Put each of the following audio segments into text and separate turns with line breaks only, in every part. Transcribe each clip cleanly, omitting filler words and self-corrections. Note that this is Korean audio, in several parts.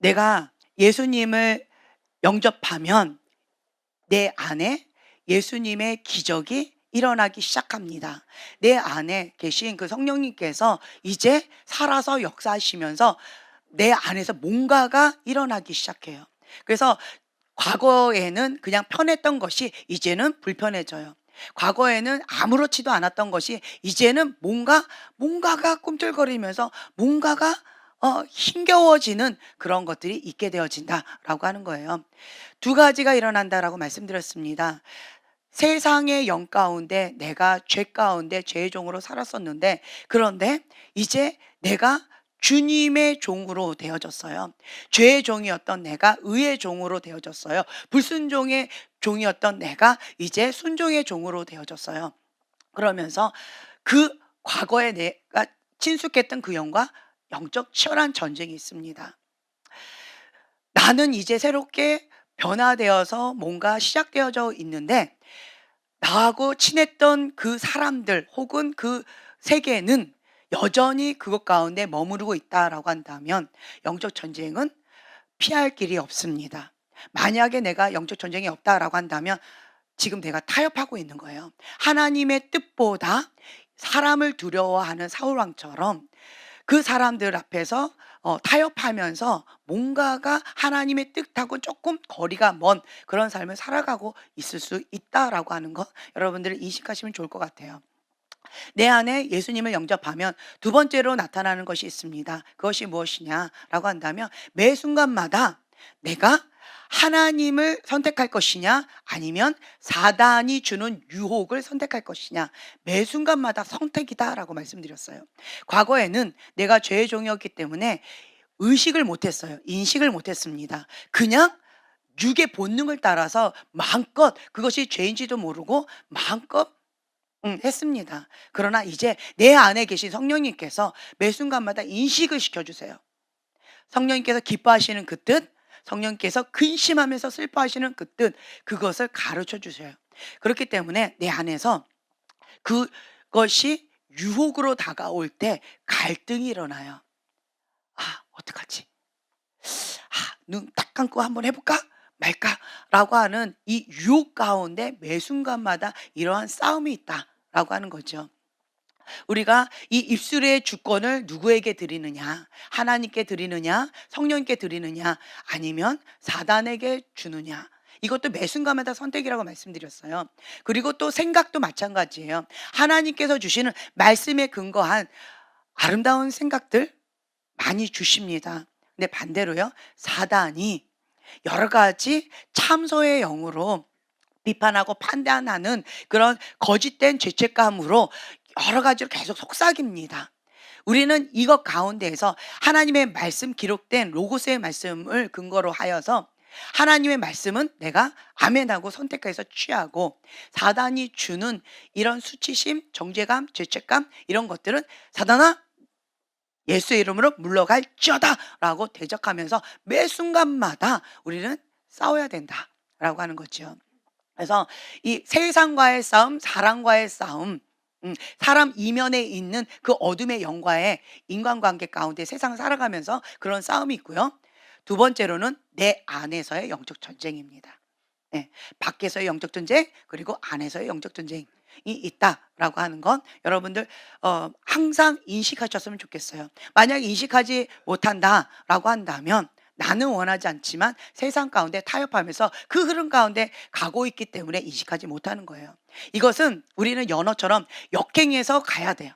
내가 예수님을 영접하면 내 안에 예수님의 기적이 일어나기 시작합니다. 내 안에 계신 그 성령님께서 이제 살아서 역사하시면서 내 안에서 뭔가가 일어나기 시작해요. 그래서 과거에는 그냥 편했던 것이 이제는 불편해져요. 과거에는 아무렇지도 않았던 것이 이제는 뭔가가 꿈틀거리면서 뭔가가 힘겨워지는 그런 것들이 있게 되어진다라고 하는 거예요. 두 가지가 일어난다라고 말씀드렸습니다. 세상의 영 가운데 내가 죄 가운데 죄의 종으로 살았었는데, 그런데 이제 내가 주님의 종으로 되어졌어요. 죄의 종이었던 내가 의의 종으로 되어졌어요. 불순종의 종이었던 내가 이제 순종의 종으로 되어졌어요. 그러면서 그 과거에 내가 친숙했던 그 영과 영적 치열한 전쟁이 있습니다. 나는 이제 새롭게 변화되어서 뭔가 시작되어져 있는데, 나하고 친했던 그 사람들 혹은 그 세계는 여전히 그것 가운데 머무르고 있다라고 한다면 영적 전쟁은 피할 길이 없습니다. 만약에 내가 영적 전쟁이 없다라고 한다면 지금 내가 타협하고 있는 거예요. 하나님의 뜻보다 사람을 두려워하는 사울 왕처럼 그 사람들 앞에서 타협하면서 뭔가가 하나님의 뜻하고 조금 거리가 먼 그런 삶을 살아가고 있을 수 있다라고 하는 것, 여러분들이 인식하시면 좋을 것 같아요. 내 안에 예수님을 영접하면 두 번째로 나타나는 것이 있습니다. 그것이 무엇이냐라고 한다면 매 순간마다 내가 하나님을 선택할 것이냐 아니면 사단이 주는 유혹을 선택할 것이냐, 매 순간마다 선택이다라고 말씀드렸어요. 과거에는 내가 죄의 종이었기 때문에 의식을 못했어요. 인식을 못했습니다. 그냥 육의 본능을 따라서 마음껏, 그것이 죄인지도 모르고 마음껏 했습니다. 그러나 이제 내 안에 계신 성령님께서 매 순간마다 인식을 시켜주세요. 성령님께서 기뻐하시는 그 뜻, 성령님께서 근심하면서 슬퍼하시는 그 뜻, 그것을 가르쳐 주세요. 그렇기 때문에 내 안에서 그것이 유혹으로 다가올 때 갈등이 일어나요. 아, 어떡하지? 눈 딱 감고 한번 해볼까? 말까? 라고 하는 이 유혹 가운데 매 순간마다 이러한 싸움이 있다라고 하는 거죠. 우리가 이 입술의 주권을 누구에게 드리느냐? 하나님께 드리느냐? 성령님께 드리느냐? 아니면 사단에게 주느냐? 이것도 매 순간마다 선택이라고 말씀드렸어요. 그리고 또 생각도 마찬가지예요. 하나님께서 주시는 말씀에 근거한 아름다운 생각들 많이 주십니다. 근데 반대로요, 사단이 여러 가지 참소의 영으로 비판하고 판단하는 그런 거짓된 죄책감으로 여러 가지로 계속 속삭입니다. 우리는 이것 가운데에서 하나님의 말씀, 기록된 로고스의 말씀을 근거로 하여서 하나님의 말씀은 내가 아멘하고 선택해서 취하고, 사단이 주는 이런 수치심, 정죄감, 죄책감, 이런 것들은 사단아, 예수의 이름으로 물러갈지어다라고 대적하면서 매 순간마다 우리는 싸워야 된다라고 하는 거죠. 그래서 이 세상과의 싸움, 사람과의 싸움, 사람 이면에 있는 그 어둠의 영과의 인간관계 가운데 세상을 살아가면서 그런 싸움이 있고요. 두 번째로는 내 안에서의 영적 전쟁입니다. 예, 밖에서의 영적 전쟁, 그리고 안에서의 영적 전쟁이 있다라고 하는 건 여러분들 항상 인식하셨으면 좋겠어요. 만약에 인식하지 못한다라고 한다면 나는 원하지 않지만 세상 가운데 타협하면서 그 흐름 가운데 가고 있기 때문에 인식하지 못하는 거예요. 이것은 우리는 연어처럼 역행해서 가야 돼요.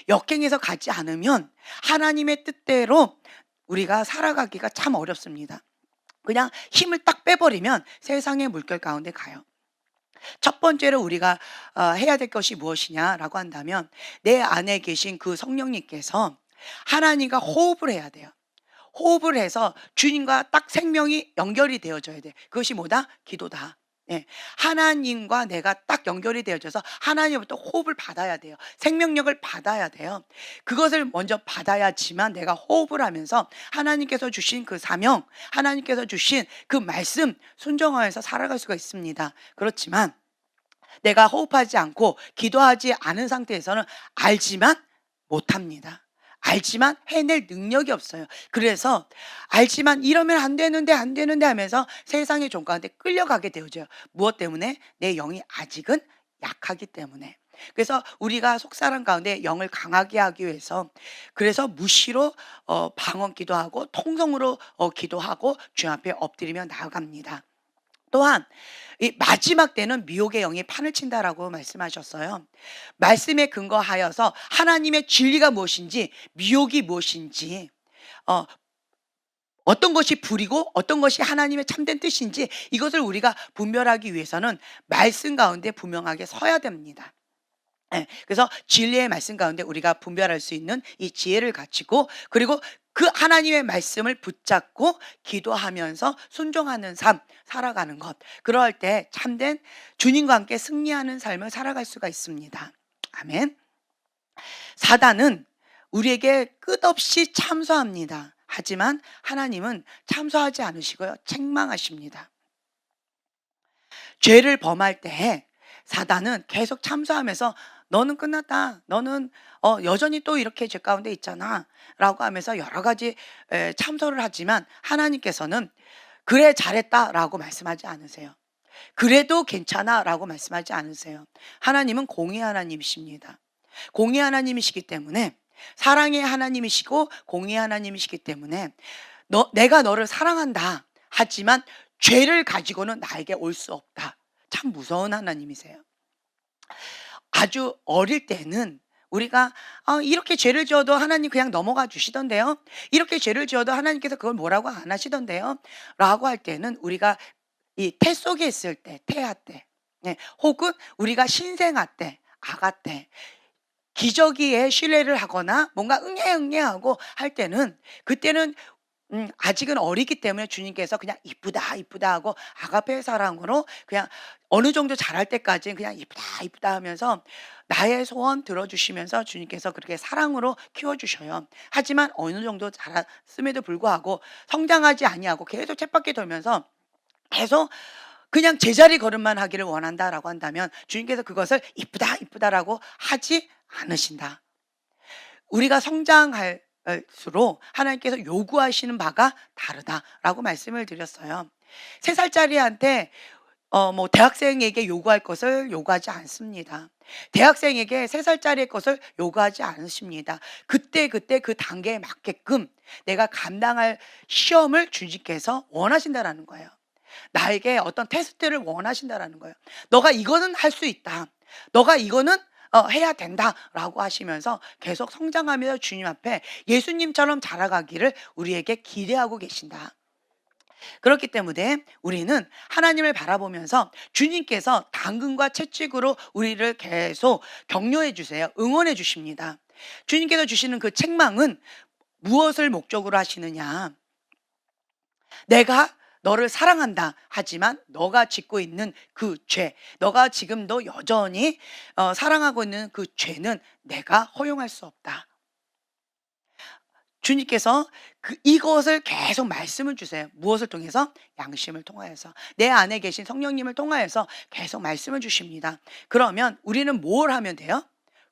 역행해서 가지 않으면 하나님의 뜻대로 우리가 살아가기가 참 어렵습니다. 그냥 힘을 딱 빼버리면 세상의 물결 가운데 가요. 첫 번째로 우리가 해야 될 것이 무엇이냐라고 한다면 내 안에 계신 그 성령님께서 하나님과 호흡을 해야 돼요. 호흡을 해서 주님과 딱 생명이 연결이 되어져야 돼. 그것이 뭐다? 기도다. 예. 하나님과 내가 딱 연결이 되어져서 하나님부터 호흡을 받아야 돼요. 생명력을 받아야 돼요. 그것을 먼저 받아야지만 내가 호흡을 하면서 하나님께서 주신 그 사명, 하나님께서 주신 그 말씀 순종하면서 살아갈 수가 있습니다. 그렇지만 내가 호흡하지 않고 기도하지 않은 상태에서는 알지만 못합니다. 알지만 해낼 능력이 없어요. 그래서 알지만 이러면 안 되는데 안 되는데 하면서 세상의 종가운데 끌려가게 되어져요. 무엇 때문에? 내 영이 아직은 약하기 때문에. 그래서 우리가 속사람 가운데 영을 강하게 하기 위해서, 그래서 무시로 방언 기도하고 통성으로 기도하고 주 앞에 엎드리며 나아갑니다. 또한 이 마지막 때는 미혹의 영이 판을 친다라고 말씀하셨어요. 말씀에 근거하여서 하나님의 진리가 무엇인지, 미혹이 무엇인지, 어 어떤 것이 불이고 어떤 것이 하나님의 참된 뜻인지, 이것을 우리가 분별하기 위해서는 말씀 가운데 분명하게 서야 됩니다. 예. 그래서 진리의 말씀 가운데 우리가 분별할 수 있는 이 지혜를 가지고, 그리고 그 하나님의 말씀을 붙잡고 기도하면서 순종하는 삶 살아가는 것. 그럴 때 참된 주님과 함께 승리하는 삶을 살아갈 수가 있습니다. 아멘. 사단은 우리에게 끝없이 참소합니다. 하지만 하나님은 참소하지 않으시고요, 책망하십니다. 죄를 범할 때 사단은 계속 참소하면서 너는 끝났다. 너는 여전히 또 이렇게 죄 가운데 있잖아. 라고 하면서 여러 가지 참소를 하지만 하나님께서는 그래 잘했다 라고 말씀하지 않으세요. 그래도 괜찮아 라고 말씀하지 않으세요. 하나님은 공의 하나님이십니다. 공의 하나님이시기 때문에, 사랑의 하나님이시고 공의 하나님이시기 때문에 내가 너를 사랑한다. 하지만 죄를 가지고는 나에게 올 수 없다. 참 무서운 하나님이세요. 아주 어릴 때는 우리가 이렇게 죄를 지어도 하나님 그냥 넘어가 주시던데요. 이렇게 죄를 지어도 하나님께서 그걸 뭐라고 안 하시던데요. 라고 할 때는 우리가 이 태 속에 있을 때, 태아 때, 네, 혹은 우리가 신생아 때, 아가 때, 기저귀에 신뢰를 하거나 뭔가 응애응애하고 할 때는, 그때는 아직은 어리기 때문에 주님께서 그냥 이쁘다 이쁘다 하고 아가페 사랑으로 그냥 어느 정도 자랄 때까지는 그냥 이쁘다 이쁘다 하면서 나의 소원 들어주시면서 주님께서 그렇게 사랑으로 키워주셔요. 하지만 어느 정도 자랐음에도 불구하고 성장하지 아니하고 계속 쳇바퀴 돌면서 계속 그냥 제자리 걸음만 하기를 원한다라고 한다면 주님께서 그것을 이쁘다 이쁘다라고 하지 않으신다. 우리가 성장할수록 하나님께서 요구하시는 바가 다르다라고 말씀을 드렸어요. 3살짜리한테 뭐 대학생에게 요구할 것을 요구하지 않습니다. 대학생에게 3살짜리의 것을 요구하지 않으십니다. 그때그때 그 단계에 맞게끔 내가 감당할 시험을 주님께서 원하신다라는 거예요. 나에게 어떤 테스트를 원하신다라는 거예요. 너가 이거는 할 수 있다. 너가 이거는 해야 된다라고 하시면서 계속 성장하면서 주님 앞에 예수님처럼 자라가기를 우리에게 기대하고 계신다. 그렇기 때문에 우리는 하나님을 바라보면서 주님께서 당근과 채찍으로 우리를 계속 격려해 주세요. 응원해 주십니다. 주님께서 주시는 그 책망은 무엇을 목적으로 하시느냐? 내가 너를 사랑한다. 하지만 너가 짓고 있는 그 죄, 너가 지금도 여전히 사랑하고 있는 그 죄는 내가 허용할 수 없다. 주님께서 이것을 계속 말씀을 주세요. 무엇을 통해서? 양심을 통하여서. 내 안에 계신 성령님을 통하여서 계속 말씀을 주십니다. 그러면 우리는 뭘 하면 돼요?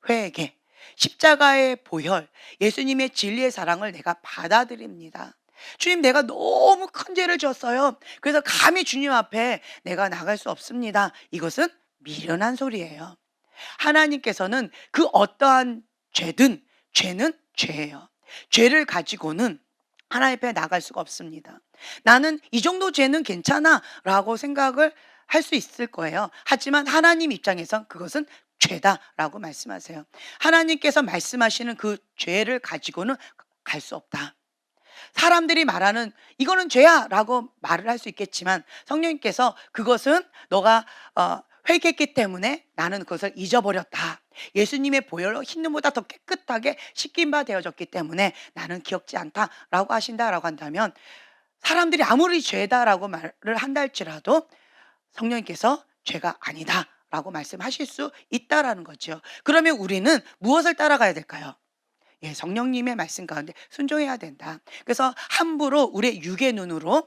회개, 십자가의 보혈, 예수님의 진리의 사랑을 내가 받아들입니다. 주님, 내가 너무 큰 죄를 지었어요. 그래서 감히 주님 앞에 내가 나갈 수 없습니다. 이것은 미련한 소리예요. 하나님께서는 그 어떠한 죄는 죄예요. 죄를 가지고는 하나님 앞에 나갈 수가 없습니다. 나는 이 정도 죄는 괜찮아 라고 생각을 할 수 있을 거예요. 하지만 하나님 입장에선 그것은 죄다라고 말씀하세요. 하나님께서 말씀하시는 그 죄를 가지고는 갈 수 없다. 사람들이 말하는 이거는 죄야 라고 말을 할 수 있겠지만 성령님께서 그것은 너가 회개했기 때문에 나는 그것을 잊어버렸다. 예수님의 보혈로 흰눈보다 더 깨끗하게 씻긴 바 되어졌기 때문에 나는 기억지 않다라고 하신다라고 한다면, 사람들이 아무리 죄다라고 말을 한다 할지라도 성령님께서 죄가 아니다라고 말씀하실 수 있다라는 거죠. 그러면 우리는 무엇을 따라가야 될까요? 예, 성령님의 말씀 가운데 순종해야 된다. 그래서 함부로 우리의 육의 눈으로,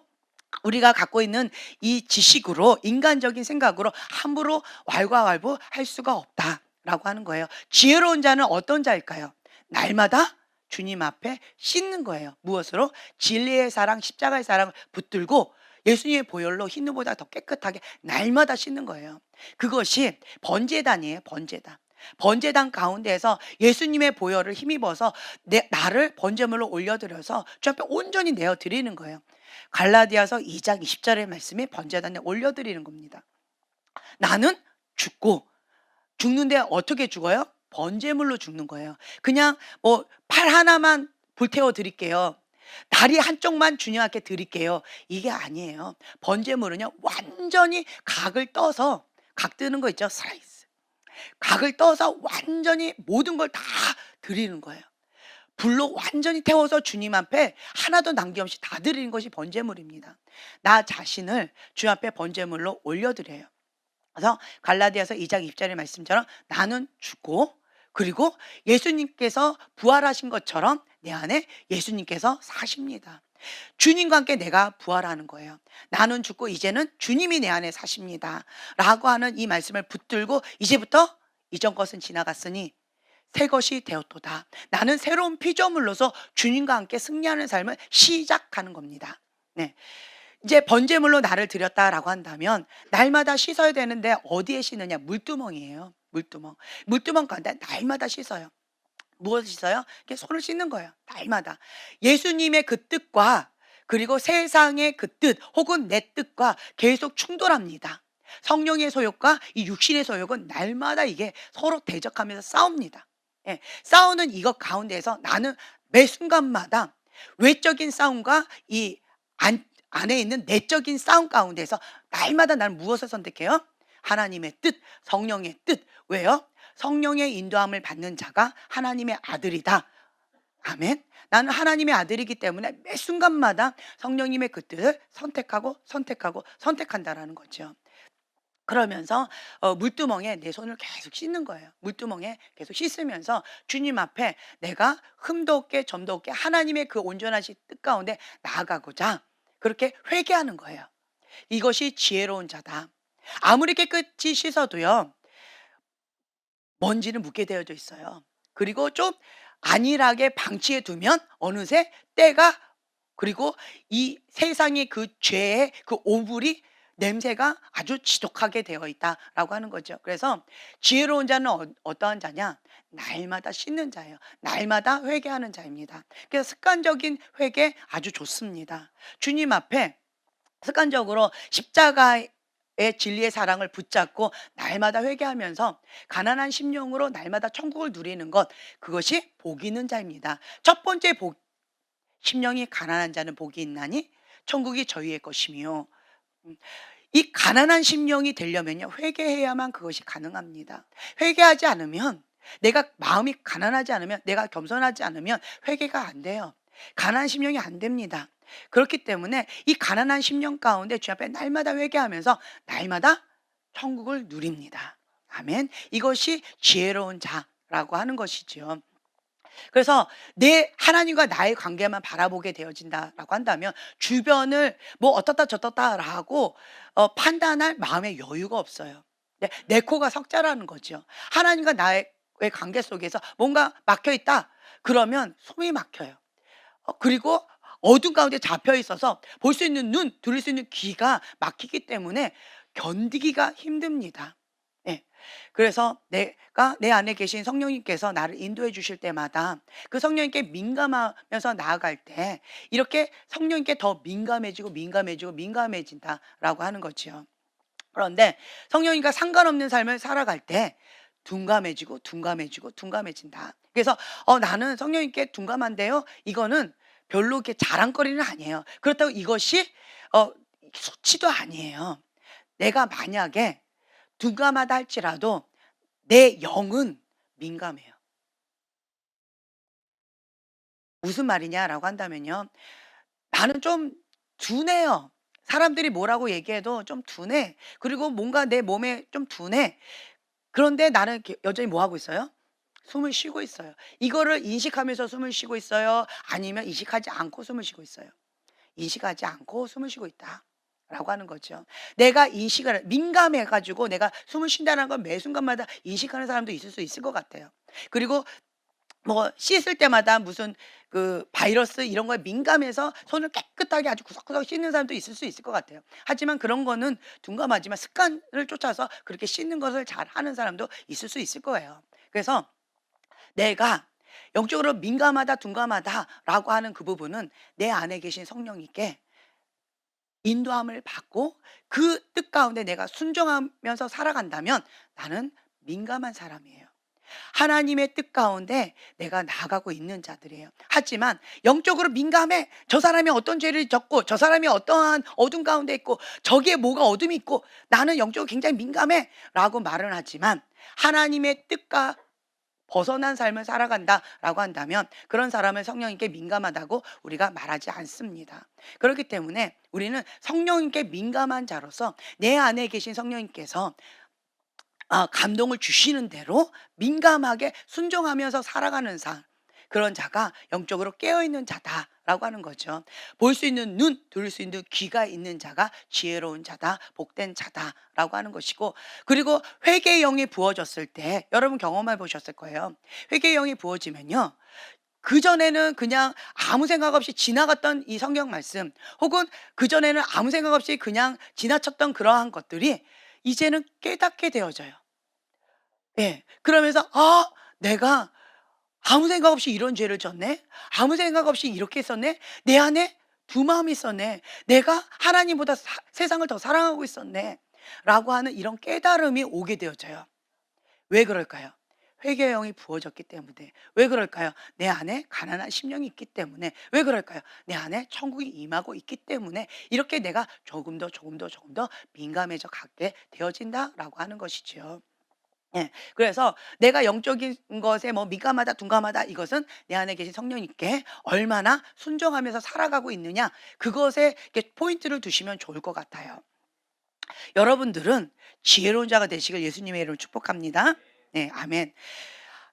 우리가 갖고 있는 이 지식으로, 인간적인 생각으로 함부로 왈가왈부 할 수가 없다라고 하는 거예요. 지혜로운 자는 어떤 자일까요? 날마다 주님 앞에 씻는 거예요. 무엇으로? 진리의 사랑, 십자가의 사랑을 붙들고 예수님의 보혈로 흰누보다 더 깨끗하게 날마다 씻는 거예요. 그것이 번제단이에요. 번제단. 번제단 가운데에서 예수님의 보혈을 힘입어서 나를 번제물로 올려드려서 주 앞에 온전히 내어 드리는 거예요. 갈라디아서 2장 20절의 말씀이 번제단에 올려드리는 겁니다. 나는 죽고, 죽는데 어떻게 죽어요? 번제물로 죽는 거예요. 그냥 뭐 팔 하나만 불태워 드릴게요. 다리 한쪽만 주님 앞에 드릴게요. 이게 아니에요. 번제물은요, 완전히 각을 떠서, 각 뜨는 거 있죠? 슬라이스. 각을 떠서 완전히 모든 걸 다 드리는 거예요. 불로 완전히 태워서 주님 앞에 하나도 남김없이 다 드리는 것이 번제물입니다. 나 자신을 주 앞에 번제물로 올려드려요. 그래서 갈라디아서 2장 20절의 말씀처럼 나는 죽고, 그리고 예수님께서 부활하신 것처럼 내 안에 예수님께서 사십니다. 주님과 함께 내가 부활하는 거예요. 나는 죽고 이제는 주님이 내 안에 사십니다 라고 하는 이 말씀을 붙들고, 이제부터 이전 것은 지나갔으니 새 것이 되었도다. 나는 새로운 피조물로서 주님과 함께 승리하는 삶을 시작하는 겁니다. 네. 이제 번제물로 나를 드렸다라고 한다면 날마다 씻어야 되는데 어디에 씻느냐? 물두멍이에요. 물두멍. 물두멍 가운데 날마다 씻어요. 무엇을 씻어요? 이렇게 손을 씻는 거예요. 날마다. 예수님의 그 뜻과 그리고 세상의 그 뜻 혹은 내 뜻과 계속 충돌합니다. 성령의 소욕과 이 육신의 소욕은 날마다 이게 서로 대적하면서 싸웁니다. 예, 싸우는 이것 가운데에서 나는 매 순간마다 외적인 싸움과 이 안에 있는 내적인 싸움 가운데서 날마다 나는 무엇을 선택해요? 하나님의 뜻, 성령의 뜻. 왜요? 성령의 인도함을 받는 자가 하나님의 아들이다. 아멘. 나는 하나님의 아들이기 때문에 매 순간마다 성령님의 그 뜻을 선택한다라는 거죠. 그러면서 물두멍에 내 손을 계속 씻는 거예요. 물두멍에 계속 씻으면서 주님 앞에 내가 흠도 없게 점도 없게 하나님의 그 온전하신 뜻 가운데 나아가고자 그렇게 회개하는 거예요. 이것이 지혜로운 자다. 아무리 깨끗이 씻어도요, 먼지는 묻게 되어져 있어요. 그리고 좀 안일하게 방치해 두면 어느새 때가, 그리고 이 세상의 그 죄의 그 오물이 냄새가 아주 지독하게 되어 있다라고 하는 거죠. 그래서 지혜로운 자는 어떠한 자냐? 날마다 씻는 자예요. 날마다 회개하는 자입니다. 그래서 습관적인 회개 아주 좋습니다. 주님 앞에 습관적으로 십자가의 진리의 사랑을 붙잡고 날마다 회개하면서 가난한 심령으로 날마다 천국을 누리는 것, 그것이 복 있는 자입니다. 첫 번째 복, 심령이 가난한 자는 복이 있나니 천국이 저희의 것이며, 이 가난한 심령이 되려면요, 회개해야만 그것이 가능합니다. 회개하지 않으면, 내가 마음이 가난하지 않으면, 내가 겸손하지 않으면 회개가 안 돼요. 가난한 심령이 안 됩니다. 그렇기 때문에 이 가난한 심령 가운데 주 앞에 날마다 회개하면서 날마다 천국을 누립니다. 아멘. 이것이 지혜로운 자라고 하는 것이죠. 그래서 내 하나님과 나의 관계만 바라보게 되어진다라고 한다면 주변을 뭐 어떻다 저떻다라고 판단할 마음의 여유가 없어요. 내 코가 석자라는 거죠. 하나님과 나의 관계 속에서 뭔가 막혀 있다. 그러면 숨이 막혀요. 그리고 어둠 가운데 잡혀 있어서 볼 수 있는 눈, 들을 수 있는 귀가 막히기 때문에 견디기가 힘듭니다. 예. 그래서 내가 내 안에 계신 성령님께서 나를 인도해 주실 때마다 그 성령님께 민감하면서 나아갈 때 이렇게 성령님께 더 민감해진다라고 하는 거죠. 그런데 성령님과 상관없는 삶을 살아갈 때 둔감해진다. 그래서 나는 성령님께 둔감한데요. 이거는 별로 이렇게 자랑거리는 아니에요. 그렇다고 이것이 수치도 아니에요. 내가 만약에 둔감하다 할지라도 내 영은 민감해요. 무슨 말이냐라고 한다면요. 나는 좀 둔해요. 사람들이 뭐라고 얘기해도 좀 둔해. 그리고 뭔가 내 몸에 좀 둔해. 그런데 나는 이렇게 여전히 뭐 하고 있어요? 숨을 쉬고 있어요. 이거를 인식하면서 숨을 쉬고 있어요? 아니면 인식하지 않고 숨을 쉬고 있어요? 인식하지 않고 숨을 쉬고 있다. 라고 하는 거죠. 내가 인식을 민감해 가지고 내가 숨을 쉰다는 걸 매 순간마다 인식하는 사람도 있을 수 있을 것 같아요. 그리고 뭐 씻을 때마다 무슨 그 바이러스 이런 거에 민감해서 손을 깨끗하게 아주 구석구석 씻는 사람도 있을 수 있을 것 같아요. 하지만 그런 거는 둔감하지만 습관을 쫓아서 그렇게 씻는 것을 잘하는 사람도 있을 수 있을 거예요. 그래서 내가 영적으로 민감하다, 둔감하다라고 하는 그 부분은 내 안에 계신 성령님께 인도함을 받고 그 뜻 가운데 내가 순종하면서 살아간다면 나는 민감한 사람이에요. 하나님의 뜻 가운데 내가 나아가고 있는 자들이에요. 하지만 영적으로 민감해. 저 사람이 어떤 죄를 졌고 저 사람이 어떠한 어둠 가운데 있고 저기에 뭐가 어둠이 있고 나는 영적으로 굉장히 민감해 라고 말은 하지만 하나님의 뜻과 벗어난 삶을 살아간다라고 한다면 그런 사람을 성령님께 민감하다고 우리가 말하지 않습니다. 그렇기 때문에 우리는 성령님께 민감한 자로서 내 안에 계신 성령님께서 감동을 주시는 대로 민감하게 순종하면서 살아가는 삶. 그런 자가 영적으로 깨어있는 자다라고 하는 거죠. 볼 수 있는 눈, 들을 수 있는 귀가 있는 자가 지혜로운 자다, 복된 자다라고 하는 것이고, 그리고 회개의 영이 부어졌을 때 여러분 경험해 보셨을 거예요. 회개의 영이 부어지면요. 그전에는 그냥 아무 생각 없이 지나갔던 이 성경 말씀, 혹은 그전에는 아무 생각 없이 그냥 지나쳤던 그러한 것들이 이제는 깨닫게 되어져요. 예. 그러면서 '아 내가 아무 생각 없이 이런 죄를 졌네. 아무 생각 없이 이렇게 했었네. 내 안에 두 마음이 있었네. 내가 하나님보다 세상을 더 사랑하고 있었네.'라고 하는 이런 깨달음이 오게 되어져요. 왜 그럴까요? 회개의 영이 부어졌기 때문에. 왜 그럴까요? 내 안에 가난한 심령이 있기 때문에. 왜 그럴까요? 내 안에 천국이 임하고 있기 때문에 이렇게 내가 조금 더, 조금 더, 조금 더 민감해져 가게 되어진다라고 하는 것이지요. 예. 그래서 내가 영적인 것에 뭐 민감하다, 둔감하다 이것은 내 안에 계신 성령님께 얼마나 순종하면서 살아가고 있느냐 그것에 이렇게 포인트를 두시면 좋을 것 같아요. 여러분들은 지혜로운 자가 되시길 예수님의 이름으로 축복합니다. 네, 아멘.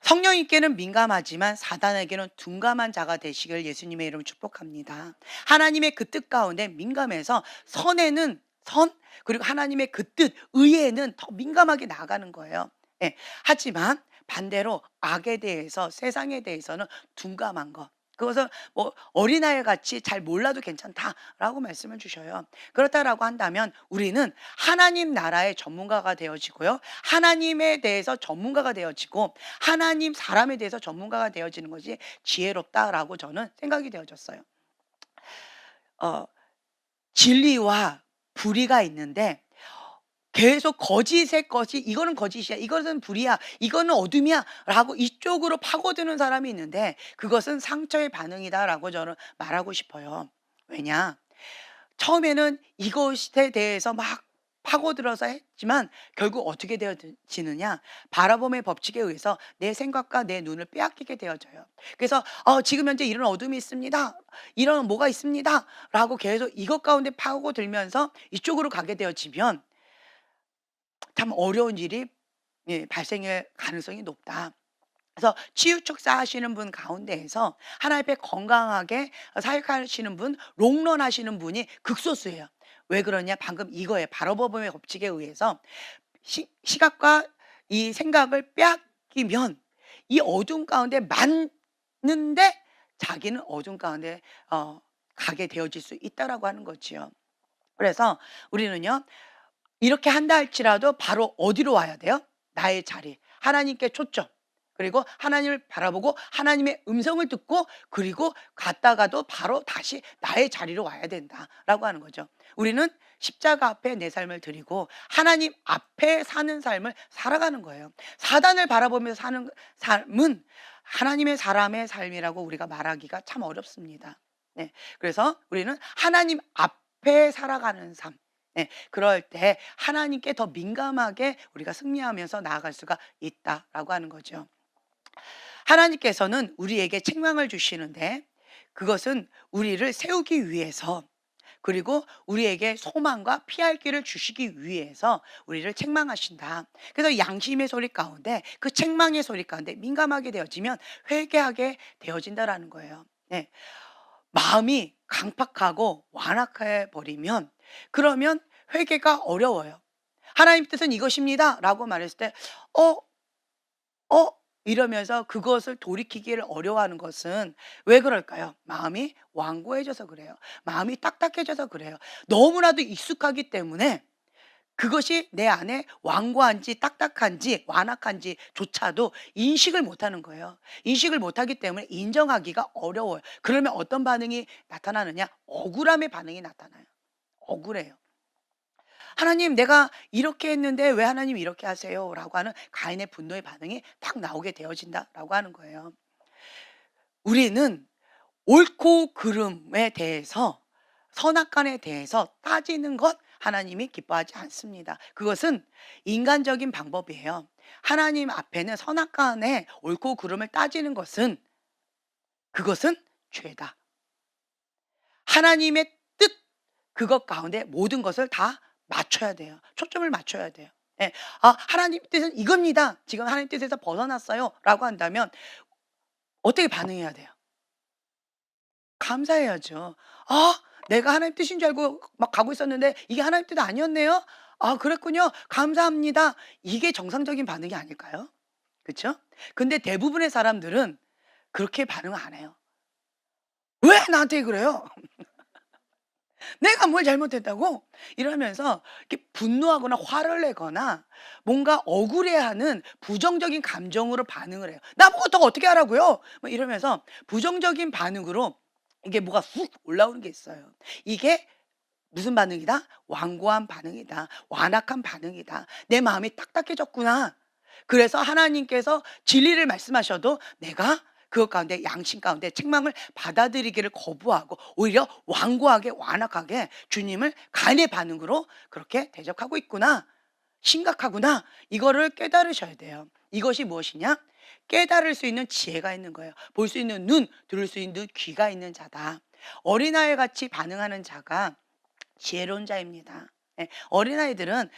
성령님께는 민감하지만 사단에게는 둔감한 자가 되시길 예수님의 이름으로 축복합니다. 하나님의 그 뜻 가운데 민감해서 선에는 선, 그리고 하나님의 그 뜻, 의에는 더 민감하게 나아가는 거예요. 예. 하지만 반대로 악에 대해서, 세상에 대해서는 둔감한 것. 그것은 뭐 어린아이 같이 잘 몰라도 괜찮다라고 말씀을 주셔요. 그렇다라고 한다면 우리는 하나님 나라의 전문가가 되어지고요. 하나님에 대해서 전문가가 되어지고 하나님 사람에 대해서 전문가가 되어지는 것이 지혜롭다라고 저는 생각이 되어졌어요. 어, 진리와 불의가 있는데 계속 거짓의 것이 이거는 거짓이야. 이것은 불이야. 이거는 어둠이야라고 이쪽으로 파고드는 사람이 있는데 그것은 상처의 반응이다라고 저는 말하고 싶어요. 왜냐? 처음에는 이것에 대해서 막 파고들어서 했지만 결국 어떻게 되어지느냐? 바라봄의 법칙에 의해서 내 생각과 내 눈을 빼앗기게 되어져요. 그래서 지금 현재 이런 어둠이 있습니다. 이런 뭐가 있습니다.라고 계속 이것 가운데 파고들면서 이쪽으로 가게 되어지면 참 어려운 일이 발생할 가능성이 높다. 그래서 치유촉 사하시는 분 가운데에서 하나님 앞에 건강하게 사역하시는 분, 롱런하시는 분이 극소수예요. 왜 그러냐? 방금 이거에 바로범의 법칙에 의해서 시각과 이 생각을 빼앗기면 이 어둠 가운데 맞는데 자기는 어둠 가운데 가게 되어질 수 있다라고 하는 거지요. 그래서 우리는요. 이렇게 한다 할지라도 바로 어디로 와야 돼요? 나의 자리. 하나님께 초점. 그리고 하나님을 바라보고 하나님의 음성을 듣고 그리고 갔다가도 바로 다시 나의 자리로 와야 된다라고 하는 거죠. 우리는 십자가 앞에 내 삶을 드리고 하나님 앞에 사는 삶을 살아가는 거예요. 사단을 바라보면서 사는 삶은 하나님의 사람의 삶이라고 우리가 말하기가 참 어렵습니다. 네. 그래서 우리는 하나님 앞에 살아가는 삶. 네, 그럴 때 하나님께 더 민감하게 우리가 승리하면서 나아갈 수가 있다라고 하는 거죠. 하나님께서는 우리에게 책망을 주시는데 그것은 우리를 세우기 위해서 그리고 우리에게 소망과 피할 길을 주시기 위해서 우리를 책망하신다. 그래서 양심의 소리 가운데 그 책망의 소리 가운데 민감하게 되어지면 회개하게 되어진다라는 거예요. 네. 마음이 강팍하고 완악해 버리면 그러면 회개가 어려워요. 하나님 뜻은 이것입니다라고 말했을 때 어? 어? 이러면서 그것을 돌이키기를 어려워하는 것은 왜 그럴까요? 마음이 완고해져서 그래요. 마음이 딱딱해져서 그래요. 너무나도 익숙하기 때문에 그것이 내 안에 완고한지 딱딱한지 완악한지조차도 인식을 못하는 거예요. 인식을 못하기 때문에 인정하기가 어려워요. 그러면 어떤 반응이 나타나느냐? 억울함의 반응이 나타나요. 억울해요. 하나님, 내가 이렇게 했는데 왜 하나님 이렇게 하세요? 라고 하는 가인의 분노의 반응이 딱 나오게 되어진다라고 하는 거예요. 우리는 옳고 그름에 대해서, 선악간에 대해서 따지는 것 하나님이 기뻐하지 않습니다. 그것은 인간적인 방법이에요. 하나님 앞에는 선악간에 옳고 그름을 따지는 것은, 그것은 죄다. 하나님의 뜻, 그것 가운데 모든 것을 다 맞춰야 돼요. 초점을 맞춰야 돼요. 예. 아, 하나님 뜻은 이겁니다. 지금 하나님 뜻에서 벗어났어요. 라고 한다면 어떻게 반응해야 돼요? 감사해야죠. 아, 내가 하나님 뜻인 줄 알고 막 가고 있었는데 이게 하나님 뜻 아니었네요. 아, 그랬군요. 감사합니다. 이게 정상적인 반응이 아닐까요? 그렇죠? 근데 대부분의 사람들은 그렇게 반응 안 해요. 왜 나한테 그래요? 내가 뭘 잘못했다고? 이러면서 이렇게 분노하거나 화를 내거나 뭔가 억울해하는 부정적인 감정으로 반응을 해요. 나보고 어떻게 하라고요? 뭐 이러면서 부정적인 반응으로 이게 뭐가 훅 올라오는 게 있어요. 이게 무슨 반응이다? 완고한 반응이다. 완악한 반응이다. 내 마음이 딱딱해졌구나. 그래서 하나님께서 진리를 말씀하셔도 내가 그것 가운데, 양심 가운데 책망을 받아들이기를 거부하고 오히려 완고하게 완악하게 주님을 간의 반응으로 그렇게 대적하고 있구나. 심각하구나. 이거를 깨달으셔야 돼요. 이것이 무엇이냐? 깨달을 수 있는 지혜가 있는 거예요. 볼 수 있는 눈, 들을 수 있는 귀가 있는 자다. 어린아이 같이 반응하는 자가 지혜로운 자입니다. 예, 어린아이들은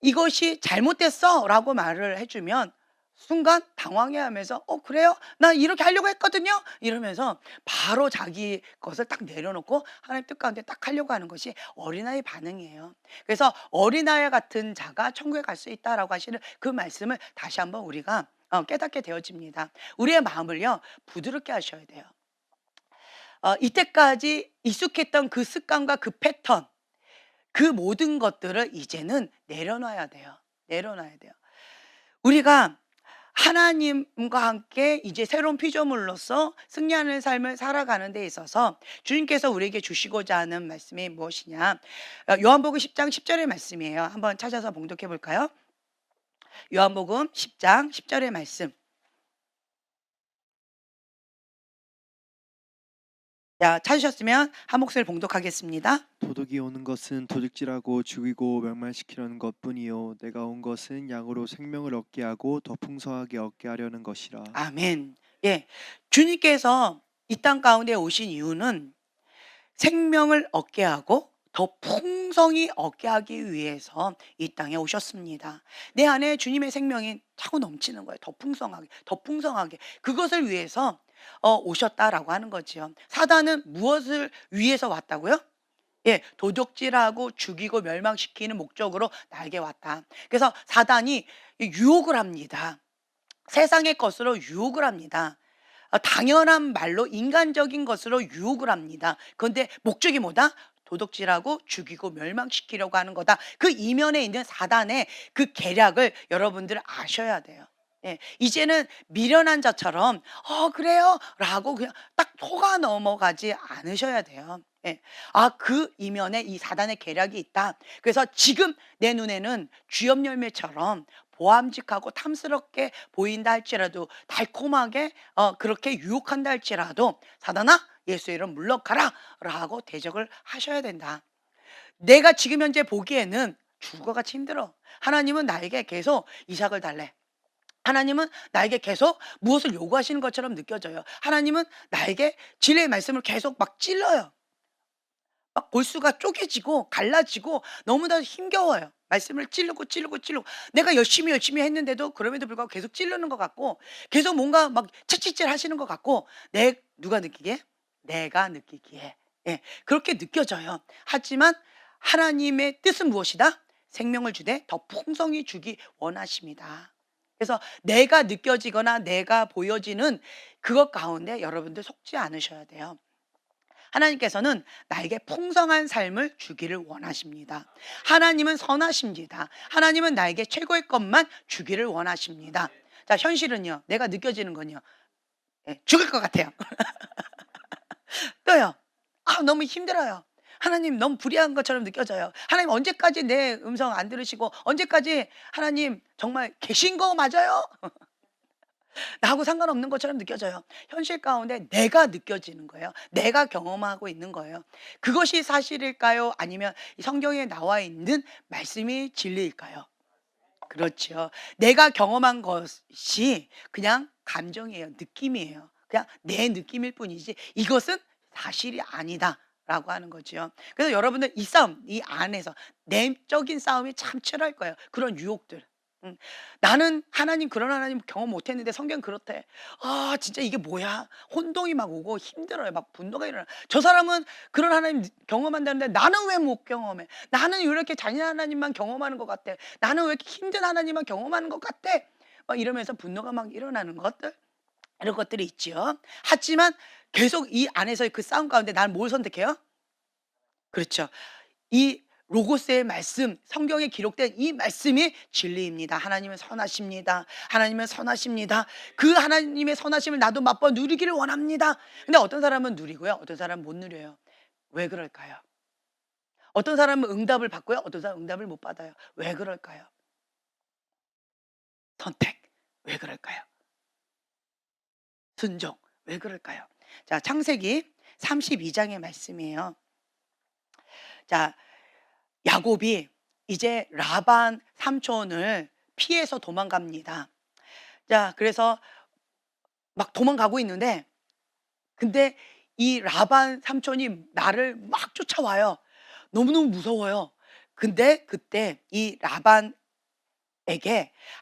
이것이 잘못됐어 라고 말을 해주면 순간 당황해하면서 그래요? 나 이렇게 하려고 했거든요. 이러면서 바로 자기 것을 딱 내려놓고 하나님 뜻 가운데 딱 하려고 하는 것이 어린아이 반응이에요. 그래서 어린아이 같은 자가 천국에 갈 수 있다라고 하시는 그 말씀을 다시 한번 우리가 깨닫게 되어집니다. 우리의 마음을요 부드럽게 하셔야 돼요. 이때까지 익숙했던 그 습관과 그 패턴, 그 모든 것들을 이제는 내려놔야 돼요. 내려놔야 돼요. 우리가 하나님과 함께 이제 새로운 피조물로서 승리하는 삶을 살아가는 데 있어서 주님께서 우리에게 주시고자 하는 말씀이 무엇이냐? 요한복음 10장 10절의 말씀이에요. 한번 찾아서 봉독해 볼까요? 요한복음 10장 10절의 말씀. 자, 찾으셨으면 한 목소리 봉독하겠습니다.
도둑이 오는 것은 도둑질하고 죽이고 멸망시키려는 것뿐이요 내가 온 것은 양으로 생명을 얻게 하고 더 풍성하게 얻게 하려는 것이라.
아멘. 예. 주님께서 이 땅 가운데 오신 이유는 생명을 얻게 하고 더 풍성히 얻게 하기 위해서 이 땅에 오셨습니다. 내 안에 주님의 생명이 차고 넘치는 거예요. 더 풍성하게, 더 풍성하게. 그것을 위해서 오셨다라고 하는 거지요. 사단은 무엇을 위해서 왔다고요? 예, 도적질하고 죽이고 멸망시키는 목적으로 나에게 왔다. 그래서 사단이 유혹을 합니다. 세상의 것으로 유혹을 합니다. 당연한 말로 인간적인 것으로 유혹을 합니다. 그런데 목적이 뭐다? 도둑질하고 죽이고 멸망시키려고 하는 거다. 그 이면에 있는 사단의 그 계략을 여러분들 아셔야 돼요. 예, 이제는 미련한 자처럼 그래요? 라고 그냥 딱 속아 넘어가지 않으셔야 돼요. 예. 그 이면에 이 사단의 계략이 있다. 그래서 지금 내 눈에는 쥐업 열매처럼 보암직하고 탐스럽게 보인다 할지라도, 달콤하게 그렇게 유혹한다 할지라도 사단아, 예수의 이름 물러가라 라고 대적을 하셔야 된다. 내가 지금 현재 보기에는 죽어같이 힘들어. 하나님은 나에게 계속 이삭을 달래. 하나님은 나에게 계속 무엇을 요구하시는 것처럼 느껴져요. 하나님은 나에게 진리의 말씀을 계속 막 찔러요. 막 골수가 쪼개지고 갈라지고 너무나 힘겨워요. 말씀을 찌르고 내가 열심히 했는데도 그럼에도 불구하고 계속 찌르는 것 같고 계속 뭔가 막 채찍질 하시는 것 같고 누가 느끼기에? 내가 느끼기에. 예, 그렇게 느껴져요. 하지만 하나님의 뜻은 무엇이다? 생명을 주되 더 풍성히 주기 원하십니다. 그래서 내가 느껴지거나 내가 보여지는 그것 가운데 여러분들 속지 않으셔야 돼요. 하나님께서는 나에게 풍성한 삶을 주기를 원하십니다. 하나님은 선하십니다. 하나님은 나에게 최고의 것만 주기를 원하십니다. 자, 현실은요. 내가 느껴지는 건요. 예, 죽을 것 같아요. 또요. 아, 너무 힘들어요. 하나님 너무 불의한 것처럼 느껴져요. 하나님 언제까지 내 음성 안 들으시고 언제까지 하나님 정말 계신 거 맞아요? 나하고 상관없는 것처럼 느껴져요. 현실 가운데 내가 느껴지는 거예요. 내가 경험하고 있는 거예요. 그것이 사실일까요? 아니면 이 성경에 나와 있는 말씀이 진리일까요? 그렇죠. 내가 경험한 것이 그냥 감정이에요. 느낌이에요. 그냥 내 느낌일 뿐이지 이것은 사실이 아니다라고 하는 거죠. 그래서 여러분들 이 싸움, 이 안에서 내적인 싸움이 참 치열할 거예요. 그런 유혹들. 음. 나는 하나님 그런 하나님 경험 못 했는데 성경 그렇대. 아, 진짜 이게 뭐야? 혼동이 막 오고 힘들어요. 막 분노가 일어나. 저 사람은 그런 하나님 경험한다는데 나는 왜 못 경험해? 나는 왜 이렇게 잔인한 하나님만 경험하는 것 같아? 나는 왜 이렇게 힘든 하나님만 경험하는 것 같아? 막 이러면서 분노가 막 일어나는 것들. 이런 것들이 있죠. 하지만 계속 이 안에서의 그 싸움 가운데 나는 뭘 선택해요? 그렇죠. 이 로고스의 말씀, 성경에 기록된 이 말씀이 진리입니다. 하나님은 선하십니다. 하나님은 선하십니다. 그 하나님의 선하심을 나도 맛보 누리기를 원합니다. 근데 어떤 사람은 누리고요. 어떤 사람은 못 누려요. 왜 그럴까요? 어떤 사람은 응답을 받고요. 어떤 사람은 응답을 못 받아요. 왜 그럴까요? 선택. 왜 그럴까요? 순종. 왜 그럴까요? 자, 창세기 32장의 말씀이에요. 자, 야곱이 이제 라반 삼촌을 피해서 도망갑니다. 자, 그래서 막 도망가고 있는데 근데 이 라반 삼촌이 나를 막 쫓아와요. 너무너무 무서워요. 근데 그때 이 라반에게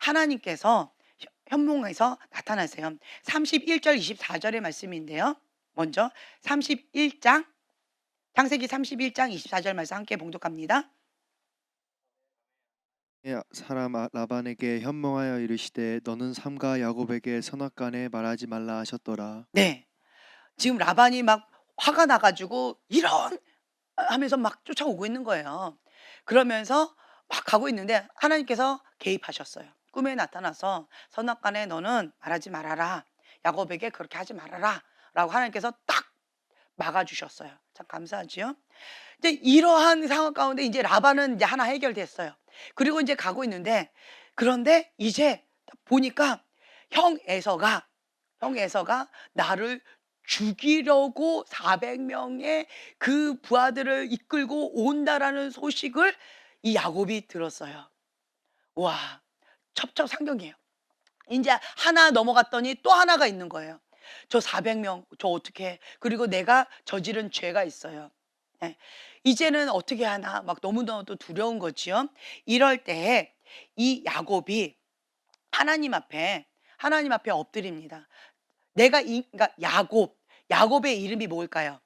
하나님께서 현몽에서 나타나세요. 31절 24절의 말씀인데요. 먼저 31장 창세기 31장 24절 말씀 함께 봉독합니다.
사람 라반에게 현몽하여 이르시되 너는 삼가 야곱에게 선악간에 말하지 말라 하셨더라.
네. 지금 라반이 막 화가 나 가지고 "이런!" 하면서 막 쫓아오고 있는 거예요. 그러면서 막 가고 있는데 하나님께서 개입하셨어요. 꿈에 나타나서 "선악간에 너는 말하지 말아라. 야곱에게 그렇게 하지 말아라." 라고 하나님께서 딱 막아 주셨어요. 참 감사하지요. 이제 이러한 상황 가운데 이제 라반은 이제 하나 해결됐어요. 그리고 인제 가고 있는데 그런데 이제 보니까 형 에서가 형 에서가 나를 죽이려고 400 명의 그 부하들을 이끌고 온다라는 소식을 이 야곱이 들었어요. 와, 첩첩산경이에요. 인제 하나 넘어갔더니 또 하나가 있는 거예요. 저 400 명 저 어떡해. 그리고 내가 저지른 죄가 있어요. 예. 이제는 어떻게 하나 막 너무너무 두려운 거지요. 이럴 때에 이 야곱이 하나님 앞에 엎드립니다. 내가 이 그러니까 야곱의 이름이 뭘까요?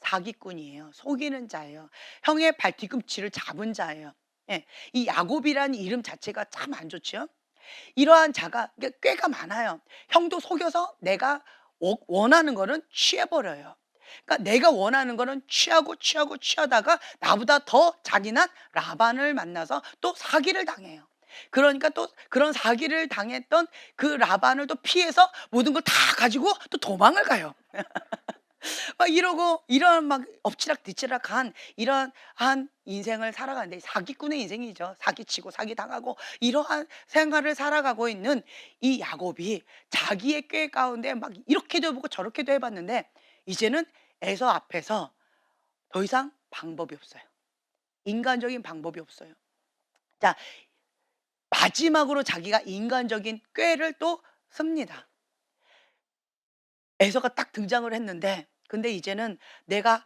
사기꾼이에요. 속이는 자예요. 형의 발뒤꿈치를 잡은 자예요. 예. 이 야곱이라는 이름 자체가 참 안 좋죠. 이러한 자가 꽤가 많아요. 형도 속여서 내가 원하는 거는 취해 버려요. 그러니까 내가 원하는 거는 취하다가 나보다 더 잔인한 라반을 만나서 또 사기를 당해요. 그러니까 또 그런 사기를 당했던 그 라반을 또 피해서 모든 걸 다 가지고 또 도망을 가요. 막 이러고 이런 막 엎치락뒤치락한 이러한 인생을 살아가는데 사기꾼의 인생이죠. 사기치고 사기당하고 이러한 생활을 살아가고 있는 이 야곱이 자기의 꾀 가운데 막 이렇게도 해 보고 저렇게도 해 봤는데 이제는 에서 앞에서 더 이상 방법이 없어요. 인간적인 방법이 없어요. 자, 마지막으로 자기가 인간적인 꾀를 또 씁니다. 에서가 딱 등장을 했는데 근데 이제는 '내가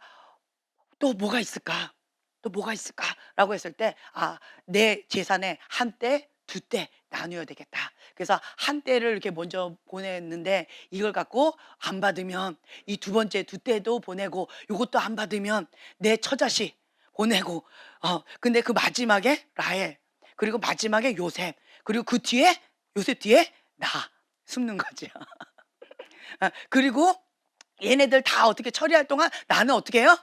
또 뭐가 있을까? 또 뭐가 있을까?'라고 했을 때 '아, 내 재산의 한 떼, 두 떼 나누어야 되겠다.' 그래서 한 떼를 이렇게 먼저 보냈는데 이걸 갖고 안 받으면 이 두 번째 두 떼도 보내고 요것도 안 받으면 내 처자식 보내고 근데 그 마지막에 라헬 그리고 마지막에 요셉 그리고 그 뒤에 요셉 뒤에 나 숨는 거죠. 그리고 얘네들 다 어떻게 처리할 동안 나는 어떻게 해요?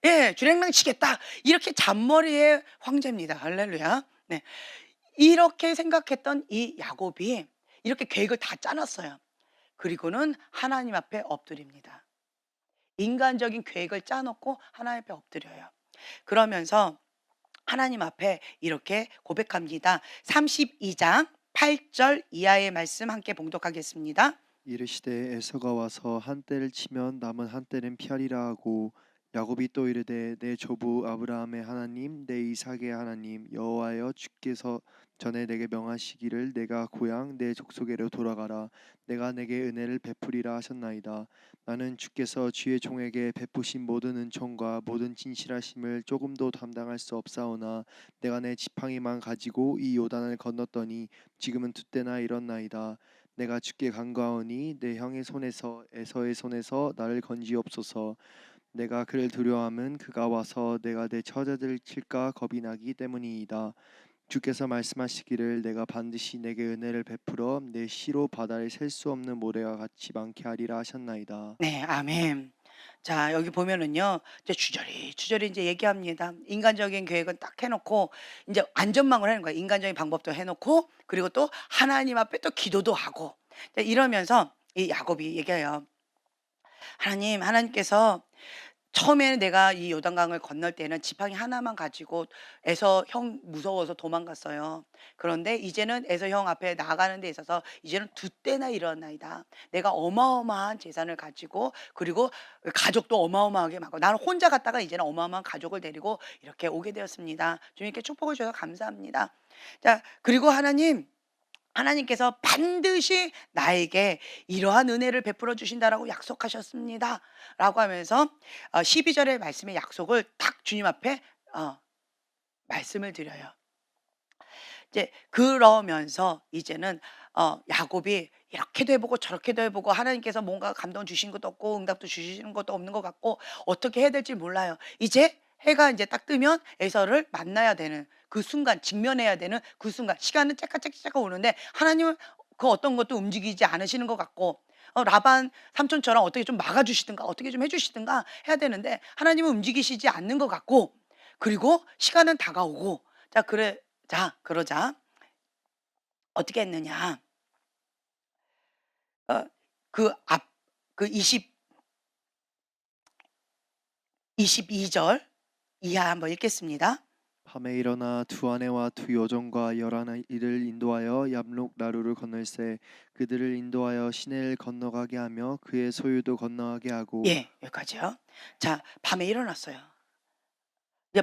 예, 주랭랑 치겠다. 이렇게 잔머리의 황제입니다. 할렐루야. 네. 이렇게 생각했던 이 야곱이 이렇게 계획을 다 짜놨어요. 그리고는 하나님 앞에 엎드립니다. 인간적인 계획을 짜놓고 하나님 앞에 엎드려요. 그러면서 하나님 앞에 이렇게 고백합니다. 32장 8절 이하의 말씀 함께 봉독하겠습니다.
이르시되 에서가 와서 한 때를 치면 남은 한 때는 피하리라 하고 야곱이 또 이르되 내 조부 아브라함의 하나님 내 이삭의 하나님 여호와여 주께서 전에 내게 명하시기를 내가 고향 내 족속에로 돌아가라 내가 내게 은혜를 베푸리라 하셨나이다. 나는 주께서 주의 종에게 베푸신 모든 은총과 모든 진실하심을 조금도 감당할 수 없사오나 내가 내 지팡이만 가지고 이 요단을 건넜더니 지금은 두 때나 이렇나이다. 내가 주께 간구하오니 내 형의 손에서 에서의 손에서 나를 건지옵소서. 내가 그를 두려워함은 그가 와서 내가 내 처자들을 칠까 겁이 나기 때문이이다. 주께서 말씀하시기를 내가 반드시 내게 은혜를 베풀어 내 씨로 바다를 셀 수 없는 모래와 같이 많게 하리라 하셨나이다.
네, 아멘. 자, 여기 보면은요, 이제 주저리 이제 얘기합니다. 인간적인 계획은 딱 해놓고, 이제 안전망을 하는 거예요. 인간적인 방법도 해놓고, 그리고 또 하나님 앞에 또 기도도 하고, 자, 이러면서 이 야곱이 얘기해요. 하나님께서 처음에는 내가 이 요단강을 건널 때는 지팡이 하나만 가지고 에서 형 무서워서 도망갔어요. 그런데 이제는 에서 형 앞에 나가는 데 있어서 이제는 두 때나 일어나이다. 내가 어마어마한 재산을 가지고 그리고 가족도 어마어마하게 많고 나는 혼자 갔다가 이제는 어마어마한 가족을 데리고 이렇게 오게 되었습니다. 주님께 축복을 주셔서 감사합니다. 자, 그리고 하나님께서 반드시 나에게 이러한 은혜를 베풀어 주신다라고 약속하셨습니다. 라고 하면서 12절의 말씀의 약속을 딱 주님 앞에 말씀을 드려요. 이제 그러면서 이제는 야곱이 이렇게도 해보고 저렇게도 해보고 하나님께서 뭔가 감동 주신 것도 없고 응답도 주시는 것도 없는 것 같고 어떻게 해야 될지 몰라요. 이제 해가 이제 딱 뜨면 에서를 만나야 되는 그 순간, 직면해야 되는 그 순간, 시간은 째깍째깍 오는데 하나님은 그 어떤 것도 움직이지 않으시는 것 같고 라반 삼촌처럼 어떻게 좀 막아주시든가 어떻게 좀 해주시든가 해야 되는데 하나님은 움직이시지 않는 것 같고 그리고 시간은 다가오고 그러자 어떻게 했느냐? 어 그 앞 그 22절 이하 한번 읽겠습니다.
밤에 일어나 두 아내와 두 여종과 열한 이를 인도하여 얌록 나루를 건널세 그들을 인도하여 시내를 건너가게 하며 그의 소유도 건너가게 하고
예, 여기까지요. 자, 밤에 일어났어요. 이제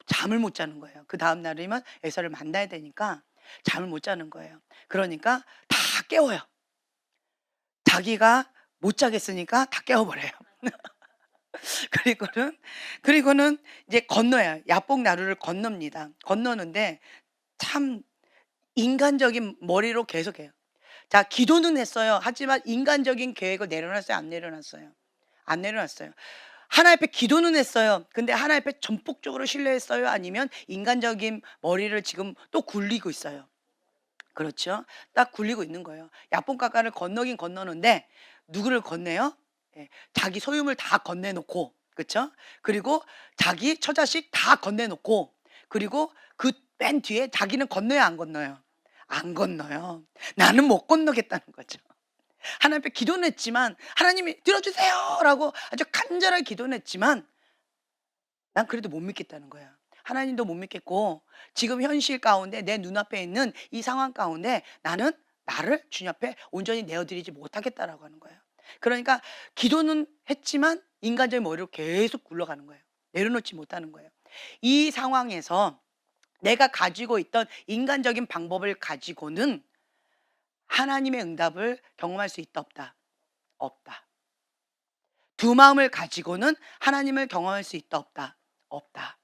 잠을 못 자는 거예요. 그다음 날이면 에서를 만나야 되니까 잠을 못 자는 거예요. 그러니까 다 깨워요. 자기가 못 자겠으니까 다 깨워 버려요. 그리고는 이제 건너요. 야복 나루를 건넙니다. 건너는데 참 인간적인 머리로 계속해요. 자, 기도는 했어요. 하지만 인간적인 계획을 내려놨어요? 안 내려놨어요? 안 내려놨어요. 하나님 앞에 기도는 했어요. 근데 하나님 앞에 전폭적으로 신뢰했어요? 아니면 인간적인 머리를 지금 또 굴리고 있어요? 그렇죠. 딱 굴리고 있는 거예요. 야복강가를 건너긴 건너는데 누구를 건네요? 예, 자기 소유물 다 건네놓고 그렇죠? 그리고 자기 처자식 다 건네놓고 그리고 그 맨 뒤에 자기는 건너요 안 건너요? 안 건너요. 나는 못 건너겠다는 거죠. 하나님 앞에 기도는 했지만 하나님이 들어주세요라고 아주 간절하게 기도는 했지만 난 그래도 못 믿겠다는 거야. 하나님도 못 믿겠고 지금 현실 가운데 내 눈앞에 있는 이 상황 가운데 나는 나를 주님 앞에 온전히 내어드리지 못하겠다라고 하는 거예요. 그러니까 기도는 했지만 인간적인 머리로 계속 굴러가는 거예요. 내려놓지 못하는 거예요. 이 상황에서 내가 가지고 있던 인간적인 방법을 가지고는 하나님의 응답을 경험할 수 있다 없다? 없다. 두 마음을 가지고는 하나님을 경험할 수 있다 없다? 없다.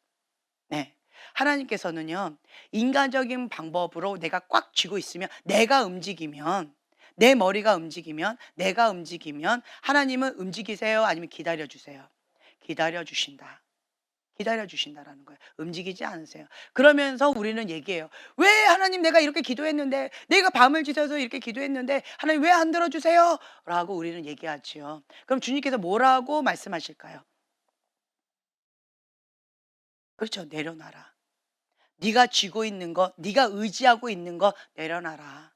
네. 하나님께서는요. 인간적인 방법으로 내가 꽉 쥐고 있으면 내가 움직이면 내 머리가 움직이면 내가 움직이면 하나님은 움직이세요? 아니면 기다려 주세요? 기다려 주신다. 기다려 주신다라는 거예요. 움직이지 않으세요. 그러면서 우리는 얘기해요. "왜 하나님 내가 이렇게 기도했는데 내가 밤을 지새서 이렇게 기도했는데 하나님 왜 안 들어 주세요?" 라고 우리는 얘기하지요. 그럼 주님께서 뭐라고 말씀하실까요? 그렇죠. "내려놔라. 네가 쥐고 있는 거, 네가 의지하고 있는 거 내려놔라.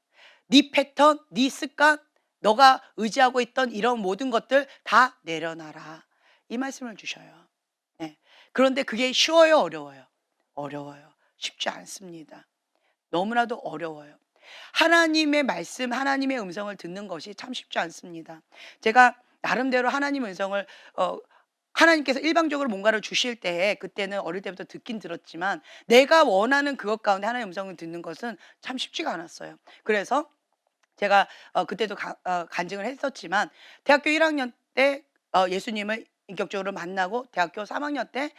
네 패턴, 네 습관, 너가 의지하고 있던 이런 모든 것들 다 내려놔라." 이 말씀을 주셔요. 네. 그런데 그게 쉬워요, 어려워요? 어려워요. 쉽지 않습니다. 너무나도 어려워요. 하나님의 말씀, 하나님의 음성을 듣는 것이 참 쉽지 않습니다. 제가 나름대로 하나님의 음성을 어 하나님께서 일방적으로 뭔가를 주실 때에 그때는 어릴 때부터 듣긴 들었지만 내가 원하는 그것 가운데 하나님의 음성을 듣는 것은 참 쉽지가 않았어요. 그래서 제가 그때도 간증을 했었지만 대학교 1 학년 때 예수님을 인격적으로 만나고 대학교 3 학년 때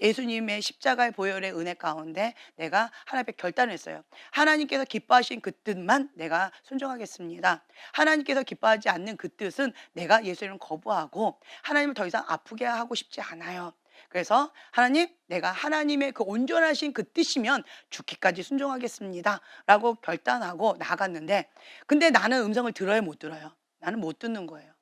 예수님의 십자가의 보혈의 은혜 가운데 내가 하나님 앞에 결단을 했어요. 하나님께서 기뻐하신 그 뜻만 내가 순종하겠습니다. 하나님께서 기뻐하지 않는 그 뜻은 내가 예수님을 거부하고 하나님을 더 이상 아프게 하고 싶지 않아요. 그래서 "하나님, 내가 하나님의 그 온전하신 그 뜻이면 죽기까지 순종하겠습니다."라고 결단하고 나아갔는데 근데 나는 음성을 들어요, 못 들어요? 나는 못 듣는 거예요.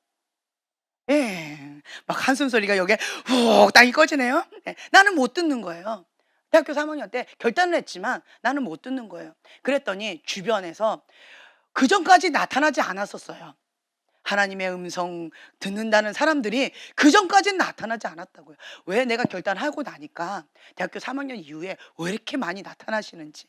예. 막 한숨 소리가 여기에 훅 땅이 꺼지네요. 예. 나는 못 듣는 거예요. 대학교 3 학년 때 결단을 했지만 나는 못 듣는 거예요. 그랬더니 주변에서 그전까지 나타나지 않았었어요. 하나님의 음성 듣는다는 사람들이 그전까지는 나타나지 않았다고요. 왜 내가 결단하고 나니까 대학교 3 학년 이후에 왜 이렇게 많이 나타나시는지.